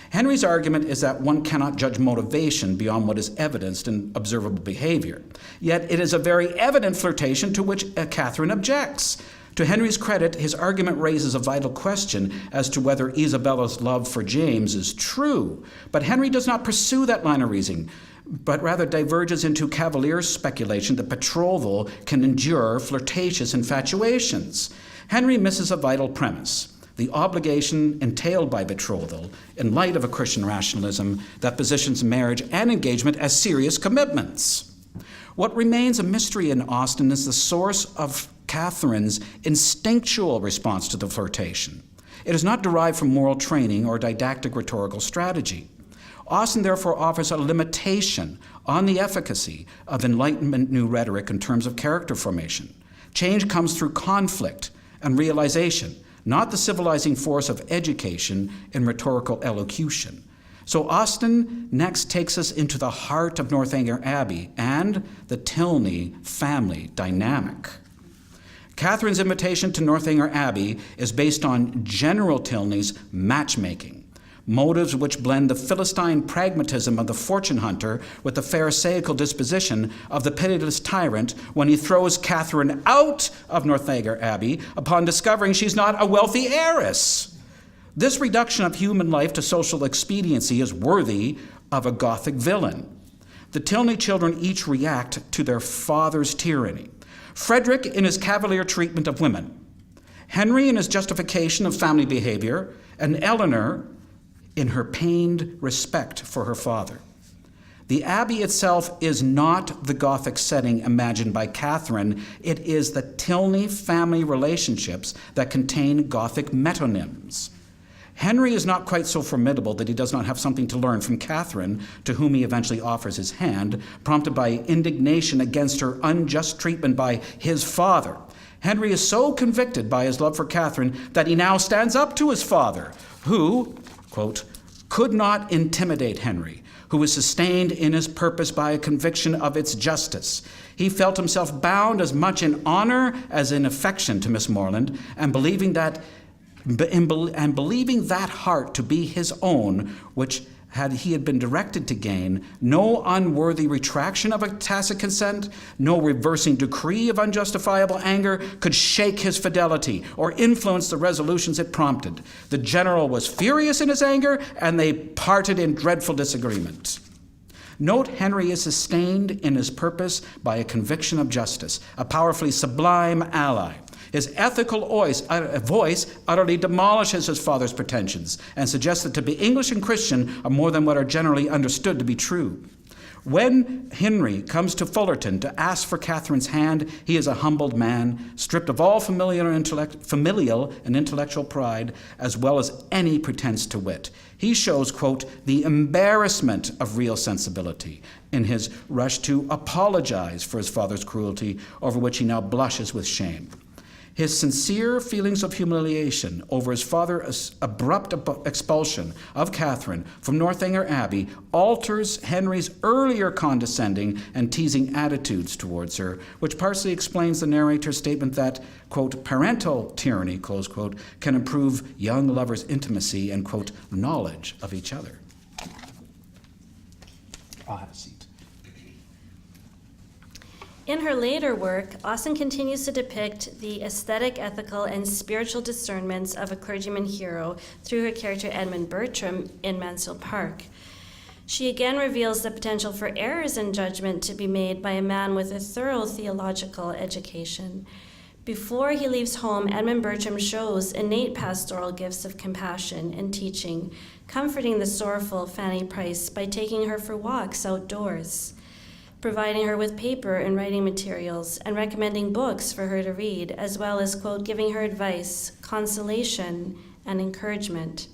Henry's argument is that one cannot judge motivation beyond what is evidenced in observable behavior. Yet it is a very evident flirtation to which Catherine objects. To Henry's credit, his argument raises a vital question as to whether Isabella's love for James is true. But Henry does not pursue that line of reasoning, but rather diverges into cavalier speculation that betrothal can endure flirtatious infatuations. Henry misses a vital premise: the obligation entailed by betrothal in light of a Christian rationalism that positions marriage and engagement as serious commitments. What remains a mystery in Austen is the source of Catherine's instinctual response to the flirtation. It is not derived from moral training or didactic rhetorical strategy. Austen therefore offers a limitation on the efficacy of Enlightenment new rhetoric in terms of character formation. Change comes through conflict and realization, not the civilizing force of education in rhetorical elocution. So Austen next takes us into the heart of Northanger Abbey and the Tilney family dynamic. Catherine's invitation to Northanger Abbey is based on General Tilney's matchmaking, motives which blend the Philistine pragmatism of the fortune hunter with the pharisaical disposition of the pitiless tyrant when he throws Catherine out of Northanger Abbey upon discovering she's not a wealthy heiress. This reduction of human life to social expediency is worthy of a Gothic villain. The Tilney children each react to their father's tyranny. Frederick in his cavalier treatment of women, Henry in his justification of family behavior, and Eleanor in her pained respect for her father. The Abbey itself is not the Gothic setting imagined by Catherine. It is the Tilney family relationships that contain Gothic metonyms. Henry is not quite so formidable that he does not have something to learn from Catherine, to whom he eventually offers his hand, prompted by indignation against her unjust treatment by his father. Henry is so convicted by his love for Catherine that he now stands up to his father, who, quote, could not intimidate Henry, who was sustained in his purpose by a conviction of its justice. He felt himself bound as much in honor as in affection to Miss Morland, and believing that heart to be his own, which he had been directed to gain, no unworthy retraction of a tacit consent, no reversing decree of unjustifiable anger could shake his fidelity or influence the resolutions it prompted. The general was furious in his anger, and they parted in dreadful disagreement. Note, Henry is sustained in his purpose by a conviction of justice, a powerfully sublime ally. His ethical voice utterly demolishes his father's pretensions and suggests that to be English and Christian are more than what are generally understood to be true. When Henry comes to Fullerton to ask for Catherine's hand, he is a humbled man, stripped of all familial and intellectual pride, as well as any pretense to wit. He shows, quote, the embarrassment of real sensibility in his rush to apologize for his father's cruelty, over which he now blushes with shame. His sincere feelings of humiliation over his father's abrupt expulsion of Catherine from Northanger Abbey alters Henry's earlier condescending and teasing attitudes towards her, which partially explains the narrator's statement that, quote, parental tyranny, close quote, can improve young lovers' intimacy and, quote, knowledge of each other. I'll have a seat. In her later work, Austen continues to depict the aesthetic, ethical, and spiritual discernments of a clergyman hero through her character Edmund Bertram in Mansfield Park. She again reveals the potential for errors in judgment to be made by a man with a thorough theological education. Before he leaves home, Edmund Bertram shows innate pastoral gifts of compassion and teaching, comforting the sorrowful Fanny Price by taking her for walks outdoors, providing her with paper and writing materials, and recommending books for her to read, as well as, quote, giving her advice, consolation, and encouragement.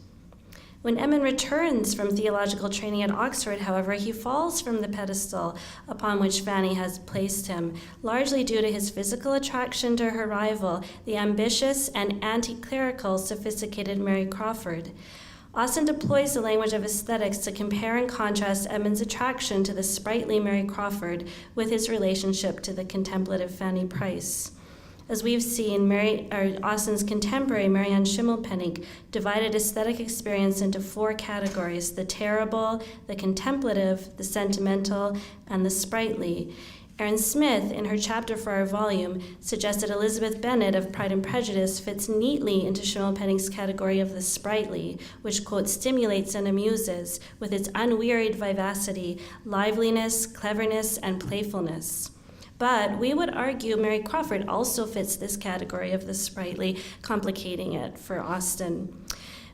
When Edmund returns from theological training at Oxford, however, he falls from the pedestal upon which Fanny has placed him, largely due to his physical attraction to her rival, the ambitious and anti-clerical sophisticated Mary Crawford. Austen deploys the language of aesthetics to compare and contrast Edmund's attraction to the sprightly Mary Crawford with his relationship to the contemplative Fanny Price. As we've seen, Austen's contemporary, Mary Ann Schimmelpenninck, divided aesthetic experience into 4 categories: the terrible, the contemplative, the sentimental, and the sprightly. Erin Smith, in her chapter for our volume, suggested Elizabeth Bennet of Pride and Prejudice fits neatly into Schimmelpenninck's category of the sprightly, which, quote, stimulates and amuses with its unwearied vivacity, liveliness, cleverness, and playfulness. But we would argue Mary Crawford also fits this category of the sprightly, complicating it for Austen.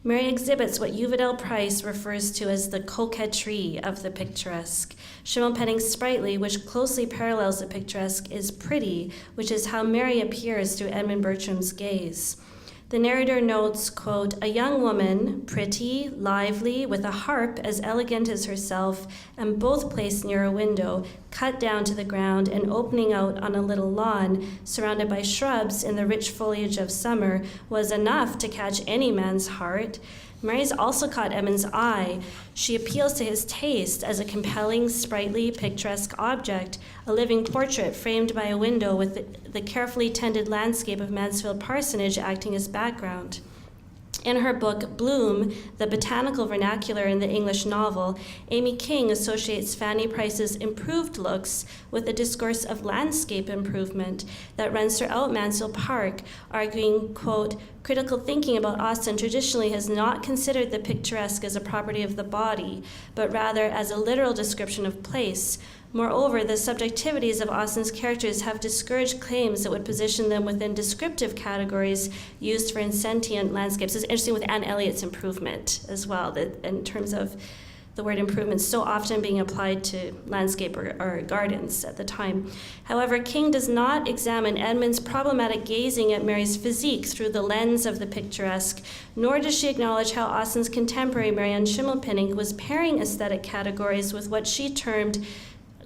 Mary exhibits what Uvedell Price refers to as the coquetry of the picturesque. Schimmelpenninck's sprightly, which closely parallels the picturesque, is pretty, which is how Mary appears through Edmund Bertram's gaze. The narrator notes, quote, a young woman, pretty, lively, with a harp as elegant as herself, and both placed near a window, cut down to the ground and opening out on a little lawn, surrounded by shrubs in the rich foliage of summer, was enough to catch any man's heart. Mary's also caught Edmund's eye. She appeals to his taste as a compelling, sprightly, picturesque object, a living portrait framed by a window with the carefully tended landscape of Mansfield Parsonage acting as background. In her book, Bloom, the botanical vernacular in the English novel, Amy King associates Fanny Price's improved looks with a discourse of landscape improvement that runs throughout Mansfield Park, arguing, quote, critical thinking about Austen traditionally has not considered the picturesque as a property of the body, but rather as a literal description of place. Moreover, the subjectivities of Austen's characters have discouraged claims that would position them within descriptive categories used for insentient landscapes. It's interesting with Anne Elliot's improvement as well, that in terms of the word improvement so often being applied to landscape or gardens at the time. However, King does not examine Edmund's problematic gazing at Mary's physique through the lens of the picturesque, nor does she acknowledge how Austen's contemporary Mary Ann Schimmelpenninck was pairing aesthetic categories with what she termed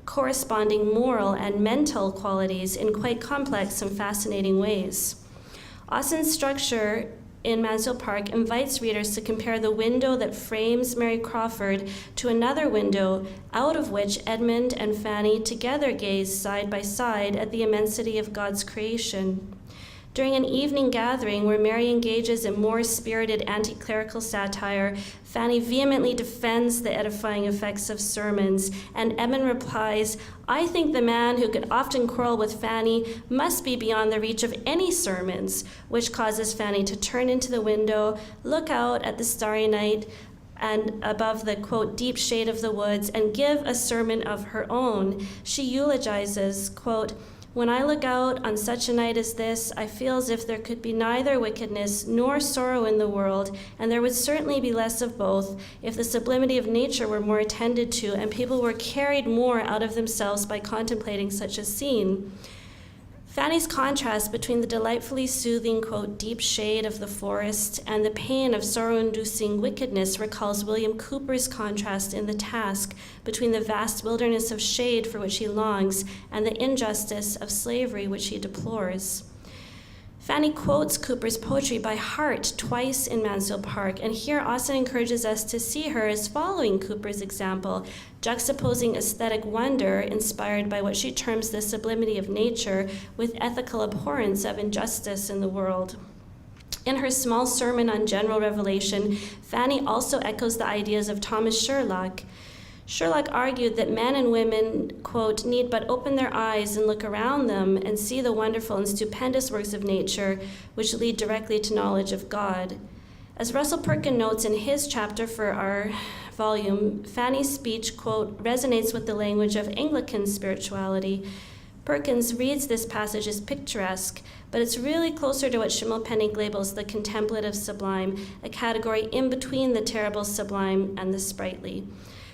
corresponding moral and mental qualities in quite complex and fascinating ways. Austen's structure in Mansfield Park invites readers to compare the window that frames Mary Crawford to another window out of which Edmund and Fanny together gaze side by side at the immensity of God's creation. During an evening gathering where Mary engages in more spirited anti-clerical satire, Fanny vehemently defends the edifying effects of sermons, and Edmund replies, I think the man who could often quarrel with Fanny must be beyond the reach of any sermons, which causes Fanny to turn into the window, look out at the starry night, and above the, quote, deep shade of the woods, and give a sermon of her own. She eulogizes, quote, when I look out on such a night as this, I feel as if there could be neither wickedness nor sorrow in the world, and there would certainly be less of both if the sublimity of nature were more attended to and people were carried more out of themselves by contemplating such a scene. Fanny's contrast between the delightfully soothing, quote, deep shade of the forest and the pain of sorrow-inducing wickedness recalls William Cooper's contrast in The Task between the vast wilderness of shade for which he longs and the injustice of slavery which he deplores. Fanny quotes Cooper's poetry by heart twice in Mansfield Park, and here Austen encourages us to see her as following Cooper's example, juxtaposing aesthetic wonder inspired by what she terms the sublimity of nature with ethical abhorrence of injustice in the world. In her small sermon on general revelation, Fanny also echoes the ideas of Thomas Sherlock. Sherlock argued that men and women, quote, need but open their eyes and look around them and see the wonderful and stupendous works of nature which lead directly to knowledge of God. As Russell Perkin notes in his chapter for our volume, Fanny's speech, quote, resonates with the language of Anglican spirituality. Perkins reads this passage as picturesque, but it's really closer to what Schimmelpenninck labels the contemplative sublime, a category in between the terrible sublime and the sprightly.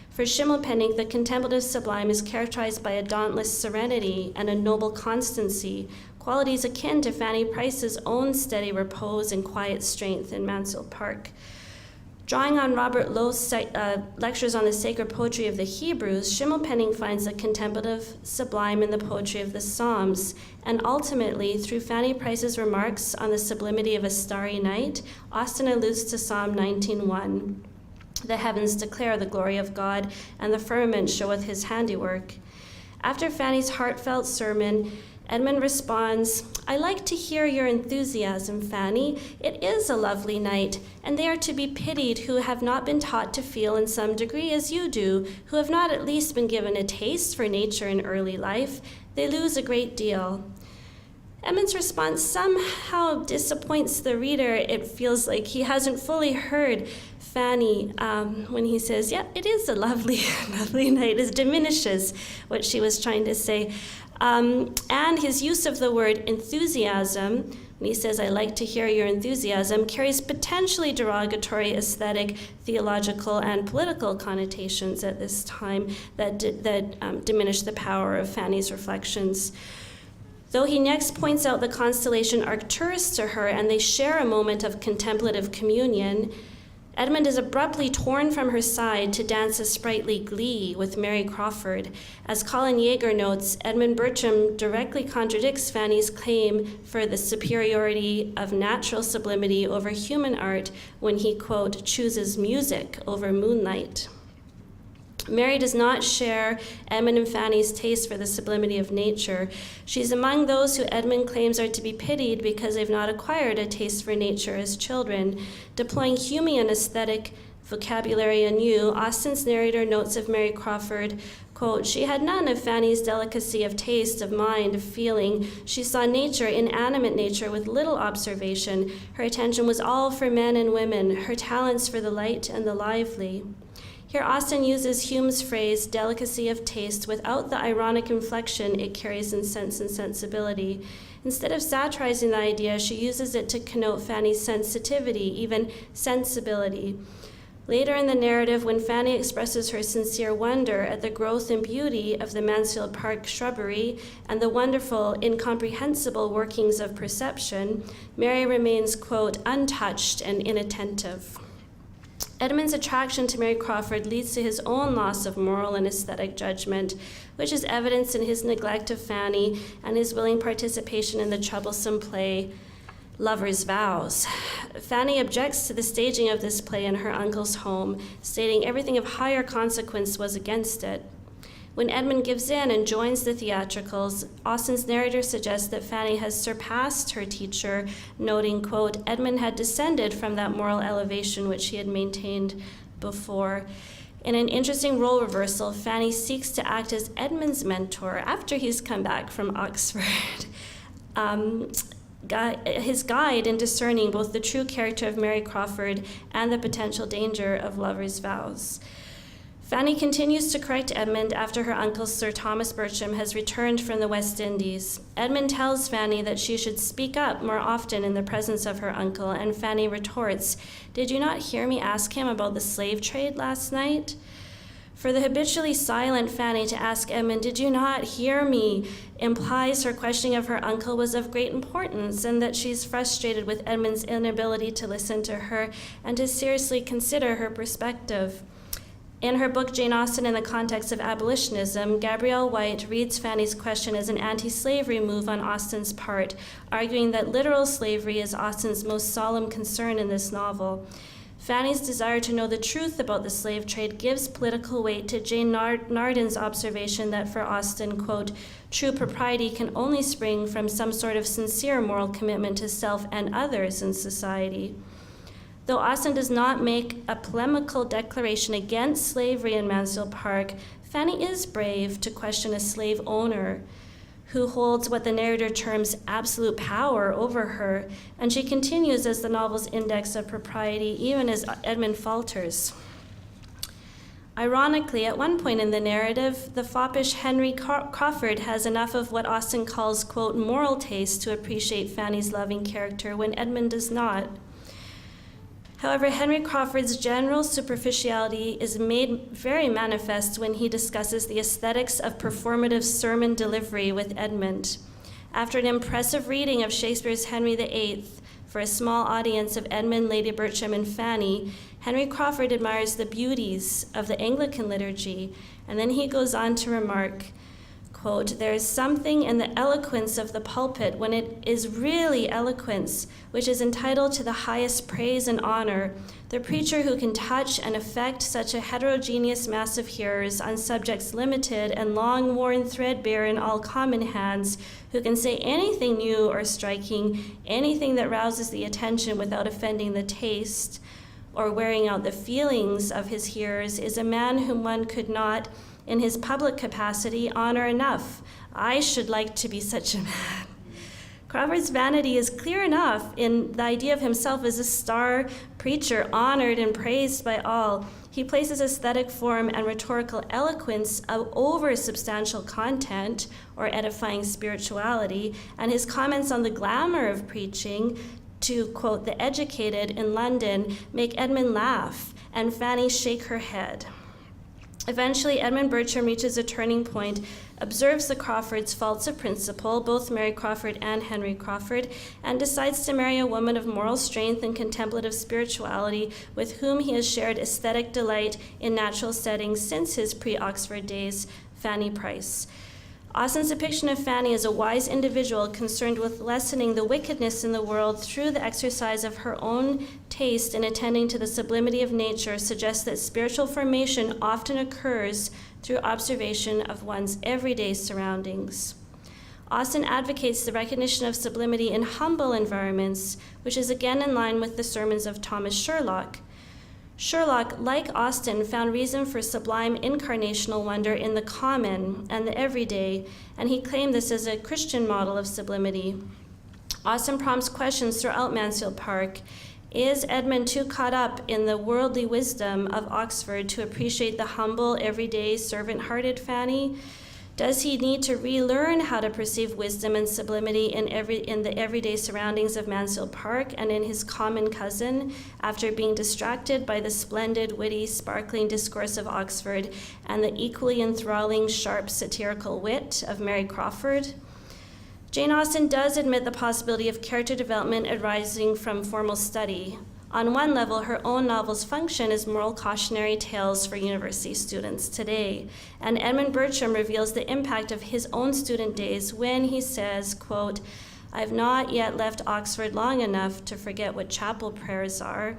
For Schimmelpenninck, the contemplative sublime is characterized by a dauntless serenity and a noble constancy, qualities akin to Fanny Price's own steady repose and quiet strength in Mansfield Park. Drawing on Robert Lowe's lectures on the sacred poetry of the Hebrews, Schimmelpenninck finds the contemplative sublime in the poetry of the Psalms, and ultimately, through Fanny Price's remarks on the sublimity of a starry night, Austen alludes to Psalm 19:1. The heavens declare the glory of God, and the firmament showeth his handiwork. After Fanny's heartfelt sermon, Edmund responds, I like to hear your enthusiasm, Fanny. It is a lovely night, and they are to be pitied who have not been taught to feel in some degree as you do, who have not at least been given a taste for nature in early life. They lose a great deal. Edmund's response somehow disappoints the reader. It feels like he hasn't fully heard Fanny when he says, yeah, it is a lovely, lovely night. It diminishes what she was trying to say. And his use of the word enthusiasm, when he says, I like to hear your enthusiasm, carries potentially derogatory aesthetic, theological, and political connotations at this time that diminish the power of Fanny's reflections. Though he next points out the constellation Arcturus to her, and they share a moment of contemplative communion, Edmund is abruptly torn from her side to dance a sprightly glee with Mary Crawford. As Colin Yeager notes, Edmund Bertram directly contradicts Fanny's claim for the superiority of natural sublimity over human art when he, quote, chooses music over moonlight. Mary does not share Edmund and Fanny's taste for the sublimity of nature. She's among those who Edmund claims are to be pitied because they've not acquired a taste for nature as children. Deploying Humean aesthetic vocabulary anew, Austen's narrator notes of Mary Crawford, quote, she had none of Fanny's delicacy of taste, of mind, of feeling. She saw nature, inanimate nature, with little observation. Her attention was all for men and women, her talents for the light and the lively. Here Austen uses Hume's phrase, delicacy of taste, without the ironic inflection it carries in Sense and Sensibility. Instead of satirizing the idea, she uses it to connote Fanny's sensitivity, even sensibility. Later in the narrative, when Fanny expresses her sincere wonder at the growth and beauty of the Mansfield Park shrubbery and the wonderful, incomprehensible workings of perception, Mary remains, quote, untouched and inattentive. Edmund's attraction to Mary Crawford leads to his own loss of moral and aesthetic judgment, which is evidenced in his neglect of Fanny and his willing participation in the troublesome play Lover's Vows. Fanny objects to the staging of this play in her uncle's home, stating everything of higher consequence was against it. When Edmund gives in and joins the theatricals, Austen's narrator suggests that Fanny has surpassed her teacher, noting, quote, Edmund had descended from that moral elevation which he had maintained before. In an interesting role reversal, Fanny seeks to act as Edmund's mentor after he's come back from Oxford. His guide in discerning both the true character of Mary Crawford and the potential danger of Lover's Vows. Fanny continues to correct Edmund after her uncle Sir Thomas Bertram has returned from the West Indies. Edmund tells Fanny that she should speak up more often in the presence of her uncle, and Fanny retorts, did you not hear me ask him about the slave trade last night? For the habitually silent Fanny to ask Edmund, did you not hear me, implies her questioning of her uncle was of great importance and that she's frustrated with Edmund's inability to listen to her and to seriously consider her perspective. In her book, Jane Austen in the Context of Abolitionism, Gabrielle White reads Fanny's question as an anti-slavery move on Austen's part, arguing that literal slavery is Austen's most solemn concern in this novel. Fanny's desire to know the truth about the slave trade gives political weight to Jane Narden's observation that for Austen, quote, true propriety can only spring from some sort of sincere moral commitment to self and others in society. Though Austen does not make a polemical declaration against slavery in Mansfield Park, Fanny is brave to question a slave owner who holds what the narrator terms absolute power over her, and she continues as the novel's index of propriety, even as Edmund falters. Ironically, at one point in the narrative, the foppish Henry Crawford has enough of what Austen calls, quote, moral taste to appreciate Fanny's loving character when Edmund does not. However, Henry Crawford's general superficiality is made very manifest when he discusses the aesthetics of performative sermon delivery with Edmund. After an impressive reading of Shakespeare's Henry VIII for a small audience of Edmund, Lady Bertram, and Fanny, Henry Crawford admires the beauties of the Anglican liturgy, and then he goes on to remark, quote, "There is something in the eloquence of the pulpit when it is really eloquence, which is entitled to the highest praise and honor. The preacher who can touch and affect such a heterogeneous mass of hearers on subjects limited and long worn threadbare in all common hands, who can say anything new or striking, anything that rouses the attention without offending the taste or wearing out the feelings of his hearers, is a man whom one could not, in his public capacity, honor enough. I should like to be such a man." Crawford's vanity is clear enough in the idea of himself as a star preacher, honored and praised by all. He places aesthetic form and rhetorical eloquence over substantial content or edifying spirituality, and his comments on the glamour of preaching, to quote, "the educated in London, make Edmund laugh and Fanny shake her head." Eventually, Edmund Bertram reaches a turning point, observes the Crawfords' faults of principle, both Mary Crawford and Henry Crawford, and decides to marry a woman of moral strength and contemplative spirituality with whom he has shared aesthetic delight in natural settings since his pre-Oxford days, Fanny Price. Austen's depiction of Fanny as a wise individual concerned with lessening the wickedness in the world through the exercise of her own taste in attending to the sublimity of nature suggests that spiritual formation often occurs through observation of one's everyday surroundings. Austen advocates the recognition of sublimity in humble environments, which is again in line with the sermons of Thomas Sherlock. Sherlock, like Austen, found reason for sublime incarnational wonder in the common and the everyday, and he claimed this as a Christian model of sublimity. Austen prompts questions throughout Mansfield Park. Is Edmund too caught up in the worldly wisdom of Oxford to appreciate the humble, everyday, servant-hearted Fanny? Does he need to relearn how to perceive wisdom and sublimity in the everyday surroundings of Mansfield Park and in his common cousin, after being distracted by the splendid, witty, sparkling discourse of Oxford and the equally enthralling, sharp, satirical wit of Mary Crawford? Jane Austen does admit the possibility of character development arising from formal study. On one level, her own novels function as moral cautionary tales for university students today. And Edmund Bertram reveals the impact of his own student days when he says, quote, "I've not yet left Oxford long enough to forget what chapel prayers are."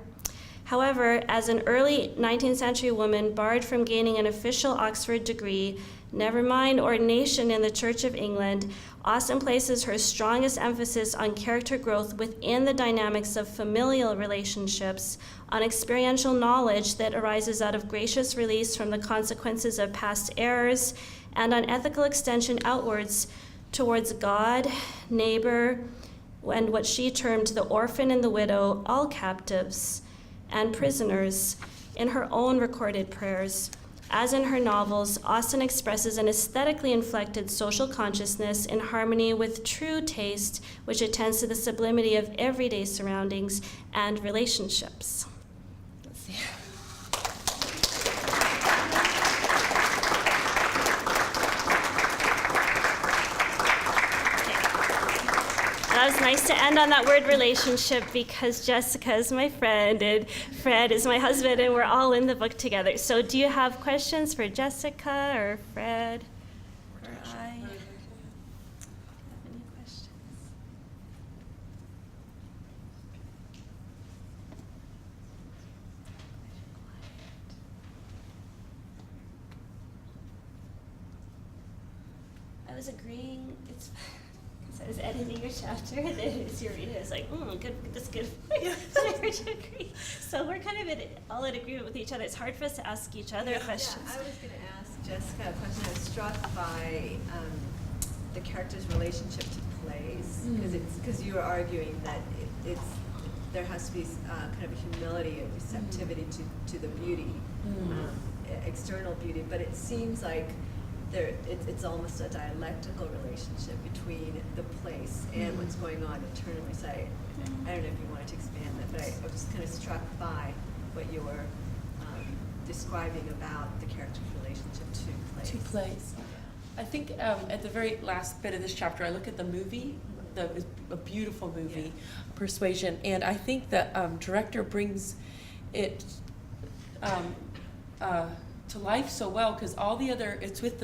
However, as an early 19th century woman barred from gaining an official Oxford degree, never mind ordination in the Church of England, Austen places her strongest emphasis on character growth within the dynamics of familial relationships, on experiential knowledge that arises out of gracious release from the consequences of past errors, and on ethical extension outwards towards God, neighbor, and what she termed the orphan and the widow, all captives and prisoners, in her own recorded prayers. As in her novels, Austen expresses an aesthetically inflected social consciousness in harmony with true taste, which attends to the sublimity of everyday surroundings and relationships. Let's see. That was nice to end on that word relationship, because Jessica is my friend and Fred is my husband, and we're all in the book together. So do you have questions for Jessica or Fred? Or I? Have any questions? I was agreeing. I was editing your chapter, and then as you read it, I was like, good, that's good. So I heard you agree. So we're kind of all in agreement with each other. It's hard for us to ask each other questions. Yeah, I was going to ask Jessica a question. I was struck by the character's relationship to plays, because you were arguing that there has to be kind of a humility and receptivity to the beauty, external beauty, but it seems like it's almost a dialectical relationship between the place and what's going on internally. So I don't know if you wanted to expand that, but I was just kind of struck by what you were describing about the character's relationship to place. To place. I think at the very last bit of this chapter, I look at the movie, a beautiful movie, Persuasion, and I think the director brings it to life so well, because all the other, it's with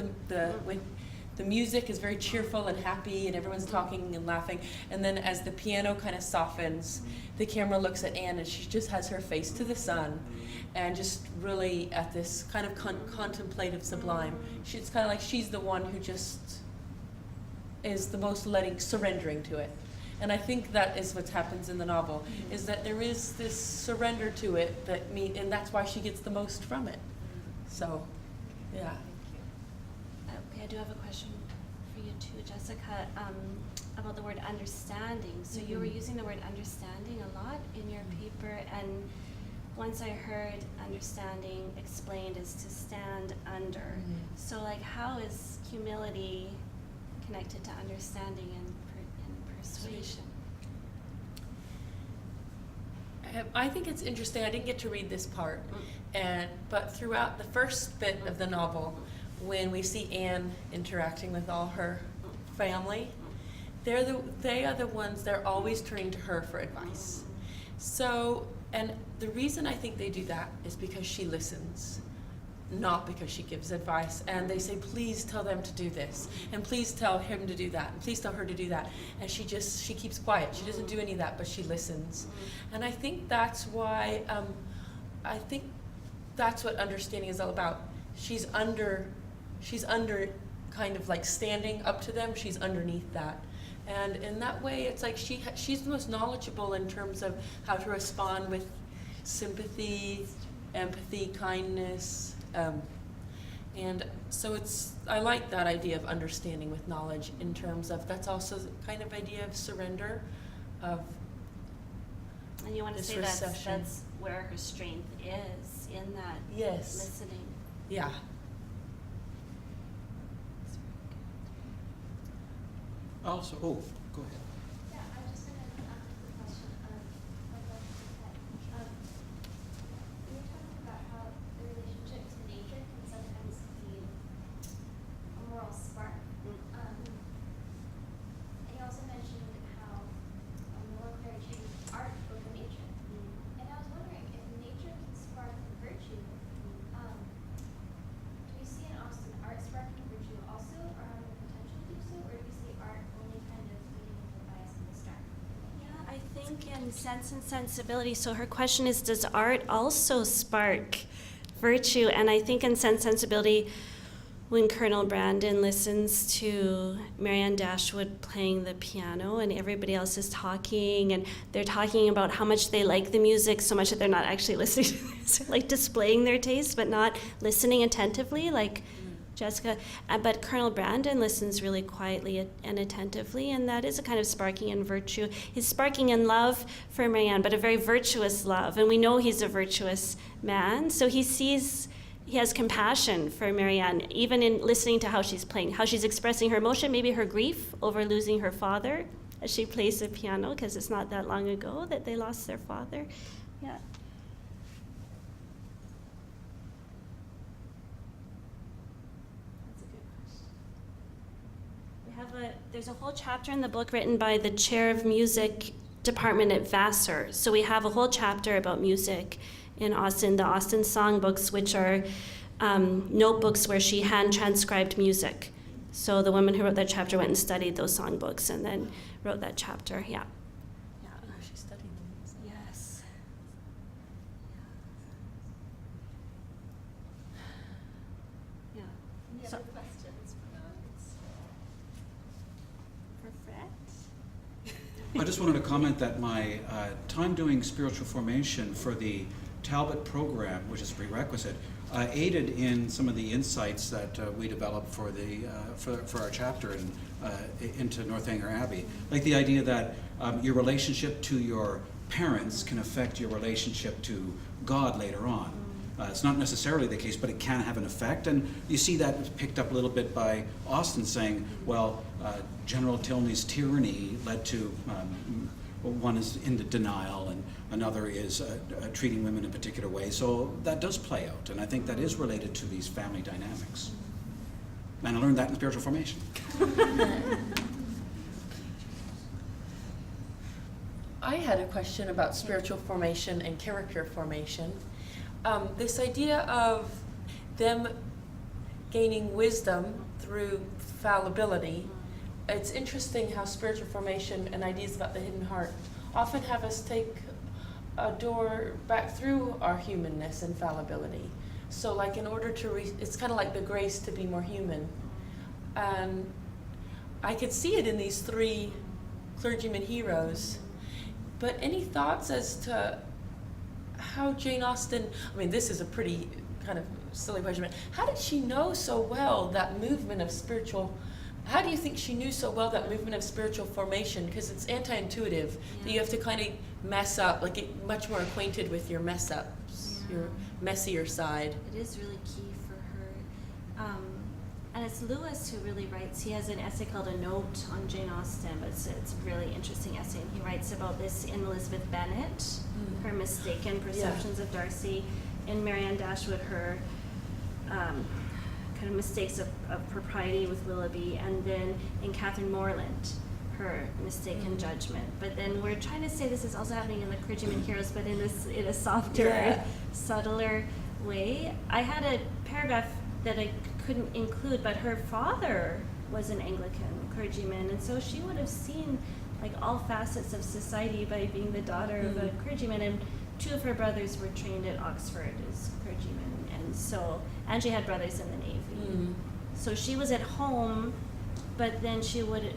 the music is very cheerful and happy and everyone's talking and laughing, and then as the piano kind of softens, the camera looks at Anne and she just has her face to the sun and just really at this kind of contemplative sublime. It's kind of like she's the one who just is the most surrendering to it. And I think that is what happens in the novel, is that there is this surrender to it and that's why she gets the most from it. So, yeah. Okay, I do have a question for you too, Jessica, about the word understanding. So you were using the word understanding a lot in your paper, and once I heard understanding explained is to stand under. So like, how is humility connected to understanding and persuasion? I think it's interesting. I didn't get to read this part, but throughout the first bit of the novel, when we see Anne interacting with all her family, they are the ones, they're always turning to her for advice. So, and the reason I think they do that is because she listens, not because she gives advice. And they say, please tell them to do this, and please tell him to do that, and please tell her to do that. And she keeps quiet. She doesn't do any of that, but she listens. And I think that's why, I think that's what understanding is all about. She's under kind of like standing up to them, she's underneath that. And in that way, it's like she's the most knowledgeable in terms of how to respond with sympathy, empathy, kindness. And so I like that idea of understanding with knowledge in terms of, that's also the kind of idea of surrender, of and you want to this say recession. that's where her strength is, in that Yes. listening. Yeah. Also, go ahead. Yeah, I was just going to ask the question of you were talking about how the relationship to nature can sometimes be a moral spark. And you also mentioned how moral courage uses art over nature. And I was wondering if nature can spark virtue. Do we see in Austen art sparking virtue also, or having the potential to do so, or do we see art only kind of leading with the bias in the start? Yeah, I think in Sense and Sensibility, so her question is, does art also spark virtue? And I think in Sense and Sensibility, when Colonel Brandon listens to Marianne Dashwood playing the piano and everybody else is talking, and they're talking about how much they like the music so much that they're not actually listening to this, like displaying their taste but not listening attentively, like Jessica. But Colonel Brandon listens really quietly and attentively, and that is a kind of sparking in virtue. He's sparking in love for Marianne, but a very virtuous love, and we know he's a virtuous man, so he has compassion for Marianne, even in listening to how she's playing, how she's expressing her emotion, maybe her grief over losing her father as she plays the piano, because it's not that long ago that they lost their father. Yeah. That's a good question. There's a whole chapter in the book written by the chair of music department at Vassar. So we have a whole chapter about music in Austen, the Austen songbooks, which are notebooks where she hand transcribed music. So the woman who wrote that chapter went and studied those songbooks and then wrote that chapter. Yeah. Yeah, she studied them. Yes. Yeah. Any So- other questions from us? For Fred? I just wanted to comment that my time doing spiritual formation for the Talbot program, which is prerequisite, aided in some of the insights that we developed for our chapter into Northanger Abbey. Like the idea that your relationship to your parents can affect your relationship to God later on. It's not necessarily the case, but it can have an effect. And you see that picked up a little bit by Austen saying, well, General Tilney's tyranny led to, one is into denial and another is treating women in a particular way. So that does play out, and I think that is related to these family dynamics. And I learned that in spiritual formation. I had a question about spiritual formation and character formation. This idea of them gaining wisdom through fallibility. It's interesting how spiritual formation and ideas about the hidden heart often have us take a door back through our humanness and fallibility. So like in order to, it's kind of like the grace to be more human. And I could see it in these three clergyman heroes. But any thoughts as to how Jane Austen, I mean, this is a pretty kind of silly question, but how did she know so well that movement of spiritual, how do you think she knew so well that movement of spiritual formation? Because it's anti-intuitive, that you have to kind of mess up, like get much more acquainted with your mess ups, your messier side. It is really key for her. And it's Lewis who really writes, he has an essay called A Note on Jane Austen, but it's a really interesting essay, and he writes about this in Elizabeth Bennet, her mistaken perceptions of Darcy, in Marianne Dashwood, her kind of mistakes of propriety with Willoughby, and then in Catherine Morland, her mistaken judgment. But then we're trying to say this is also happening in the Clergyman Heroes, but in a softer, subtler way. I had a paragraph that I couldn't include, but her father was an Anglican clergyman, and so she would have seen like all facets of society by being the daughter of a clergyman, and two of her brothers were trained at Oxford as clergymen, and she had brothers in the Navy. So she was at home, but then she would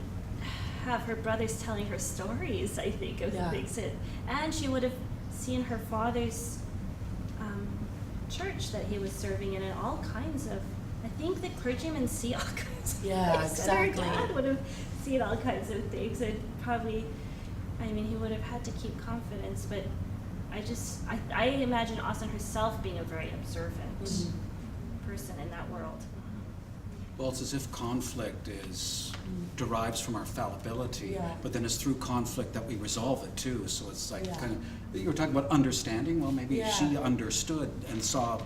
have her brothers telling her stories, I think, of things. And she would have seen her father's church that he was serving in, and all kinds of, I think the clergymen see all kinds of things. Exactly. And her dad would have seen all kinds of things, and probably, I mean, he would have had to keep confidence, but I imagine Austen herself being a very observant person in that world. Well, it's as if conflict derives from our fallibility, but then it's through conflict that we resolve it too. So it's like kind of, you were talking about understanding. Well, maybe she understood and saw,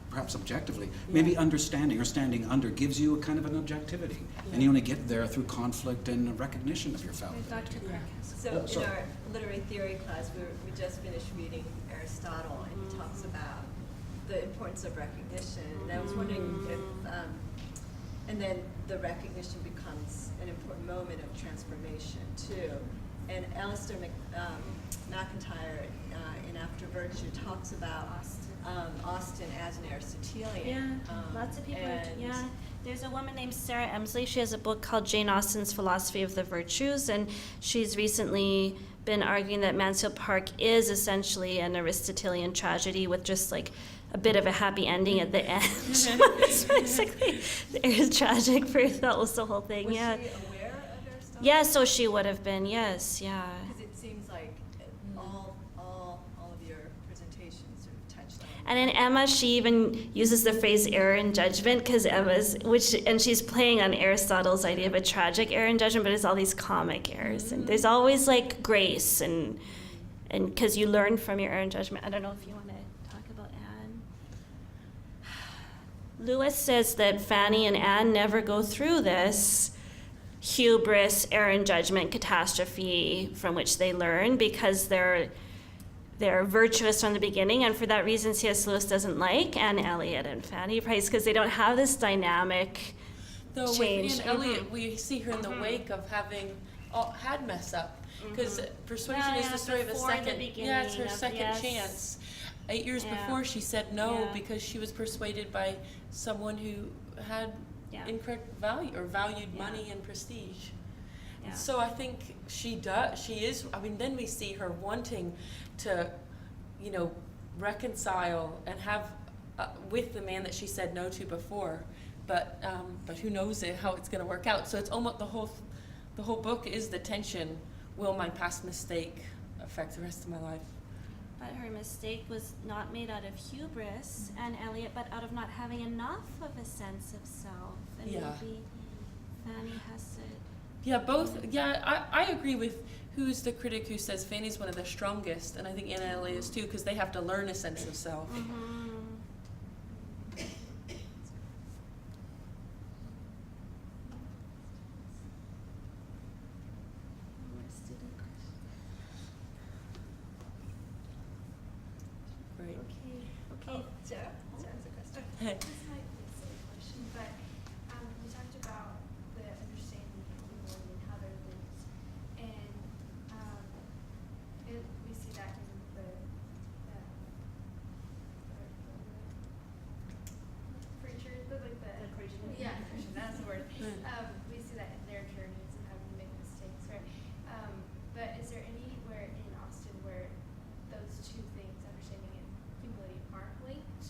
perhaps objectively. Maybe understanding or standing under gives you a kind of an objectivity, and you only get there through conflict and recognition of your fallibility. So in our literary theory class, we just finished reading Aristotle, and he talks about the importance of recognition. And I was wondering if, and then the recognition becomes an important moment of transformation too. And Alistair McIntyre in After Virtue talks about Austen as an Aristotelian. Lots of people. There's a woman named Sarah Emsley. She has a book called Jane Austen's Philosophy of the Virtues, and she's recently been arguing that Mansfield Park is essentially an Aristotelian tragedy with just like a bit of a happy ending at the end. It's basically, it's tragic for that was the whole thing. Was she aware of Aristotle? Yeah, so she would have been. Yes, Because it seems like all of your presentations sort of touched on. And in Emma, she even uses the phrase error in judgment, because and she's playing on Aristotle's idea of a tragic error in judgment, but it's all these comic errors, and there's always like grace, and because you learn from your error in judgment. I don't know if you want to talk about Anne. Lewis says that Fanny and Anne never go through this hubris, error in judgment, catastrophe from which they learn, because they're virtuous from the beginning, and for that reason C.S. Lewis doesn't like Anne Elliot and Fanny Price, because they don't have this dynamic change. With Anne Elliot, we see her in the wake of having had mess up, because Persuasion is the story of a second. It's her second chance. 8 years before, she said no because she was persuaded by someone who had incorrect value or valued money and prestige. Yeah. So I think she is, I mean, then we see her wanting to, reconcile and have with the man that she said no to before, but who knows how it's going to work out. So it's almost the whole book is the tension. Will my past mistake affect the rest of my life? But her mistake was not made out of hubris, Anne Elliot, but out of not having enough of a sense of self. And maybe Fanny has to. Yeah, both. Yeah, I agree with who's the critic who says Fanny's one of the strongest, and I think Anne Elliot is too, because they have to learn a sense of self. Okay. Sarah has a question. This might be a silly question, but We see that in their journeys and how we make mistakes, right? But is there anywhere in Austen where those two things, understanding and humility, aren't linked?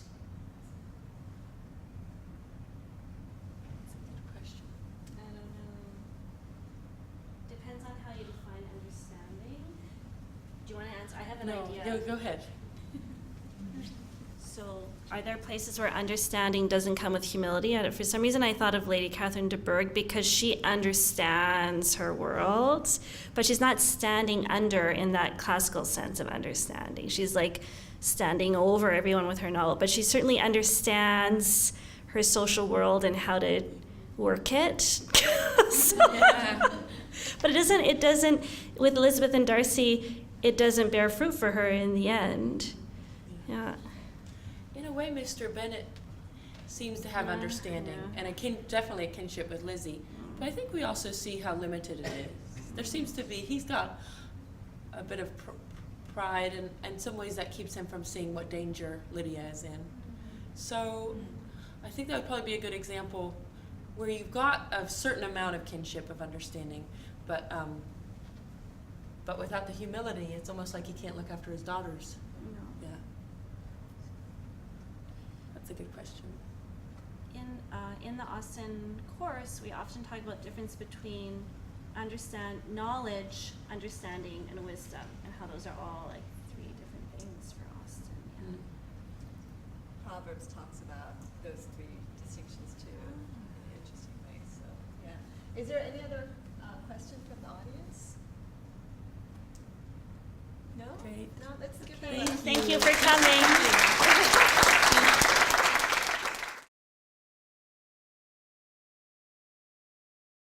That's a good question. I don't know. Depends on how you define understanding. Do you want to answer? I have an idea. Go ahead. So, are there places where understanding doesn't come with humility? For some reason, I thought of Lady Catherine de Bourgh because she understands her world, but she's not standing under in that classical sense of understanding. She's like standing over everyone with her knowledge, but she certainly understands her social world and how to work it. So- But it doesn't, with Elizabeth and Darcy, it doesn't bear fruit for her in the end. Yeah. In a way, Mr. Bennet seems to have understanding and definitely a kinship with Lizzie. But I think we also see how limited it is. There seems to be, he's got a bit of pride and some ways that keeps him from seeing what danger Lydia is in. So I think that would probably be a good example where you've got a certain amount of kinship of understanding, but without the humility, it's almost like he can't look after his daughters. Yeah. That's a good question. In the Austen course, we often talk about the difference between knowledge, understanding, and wisdom, and how those are all like three different things for Austen. Yeah. Proverbs talks about those three distinctions too in an interesting way. So yeah. Is there any other question from the audience? No? Great. No, let's give them a Thank you for coming.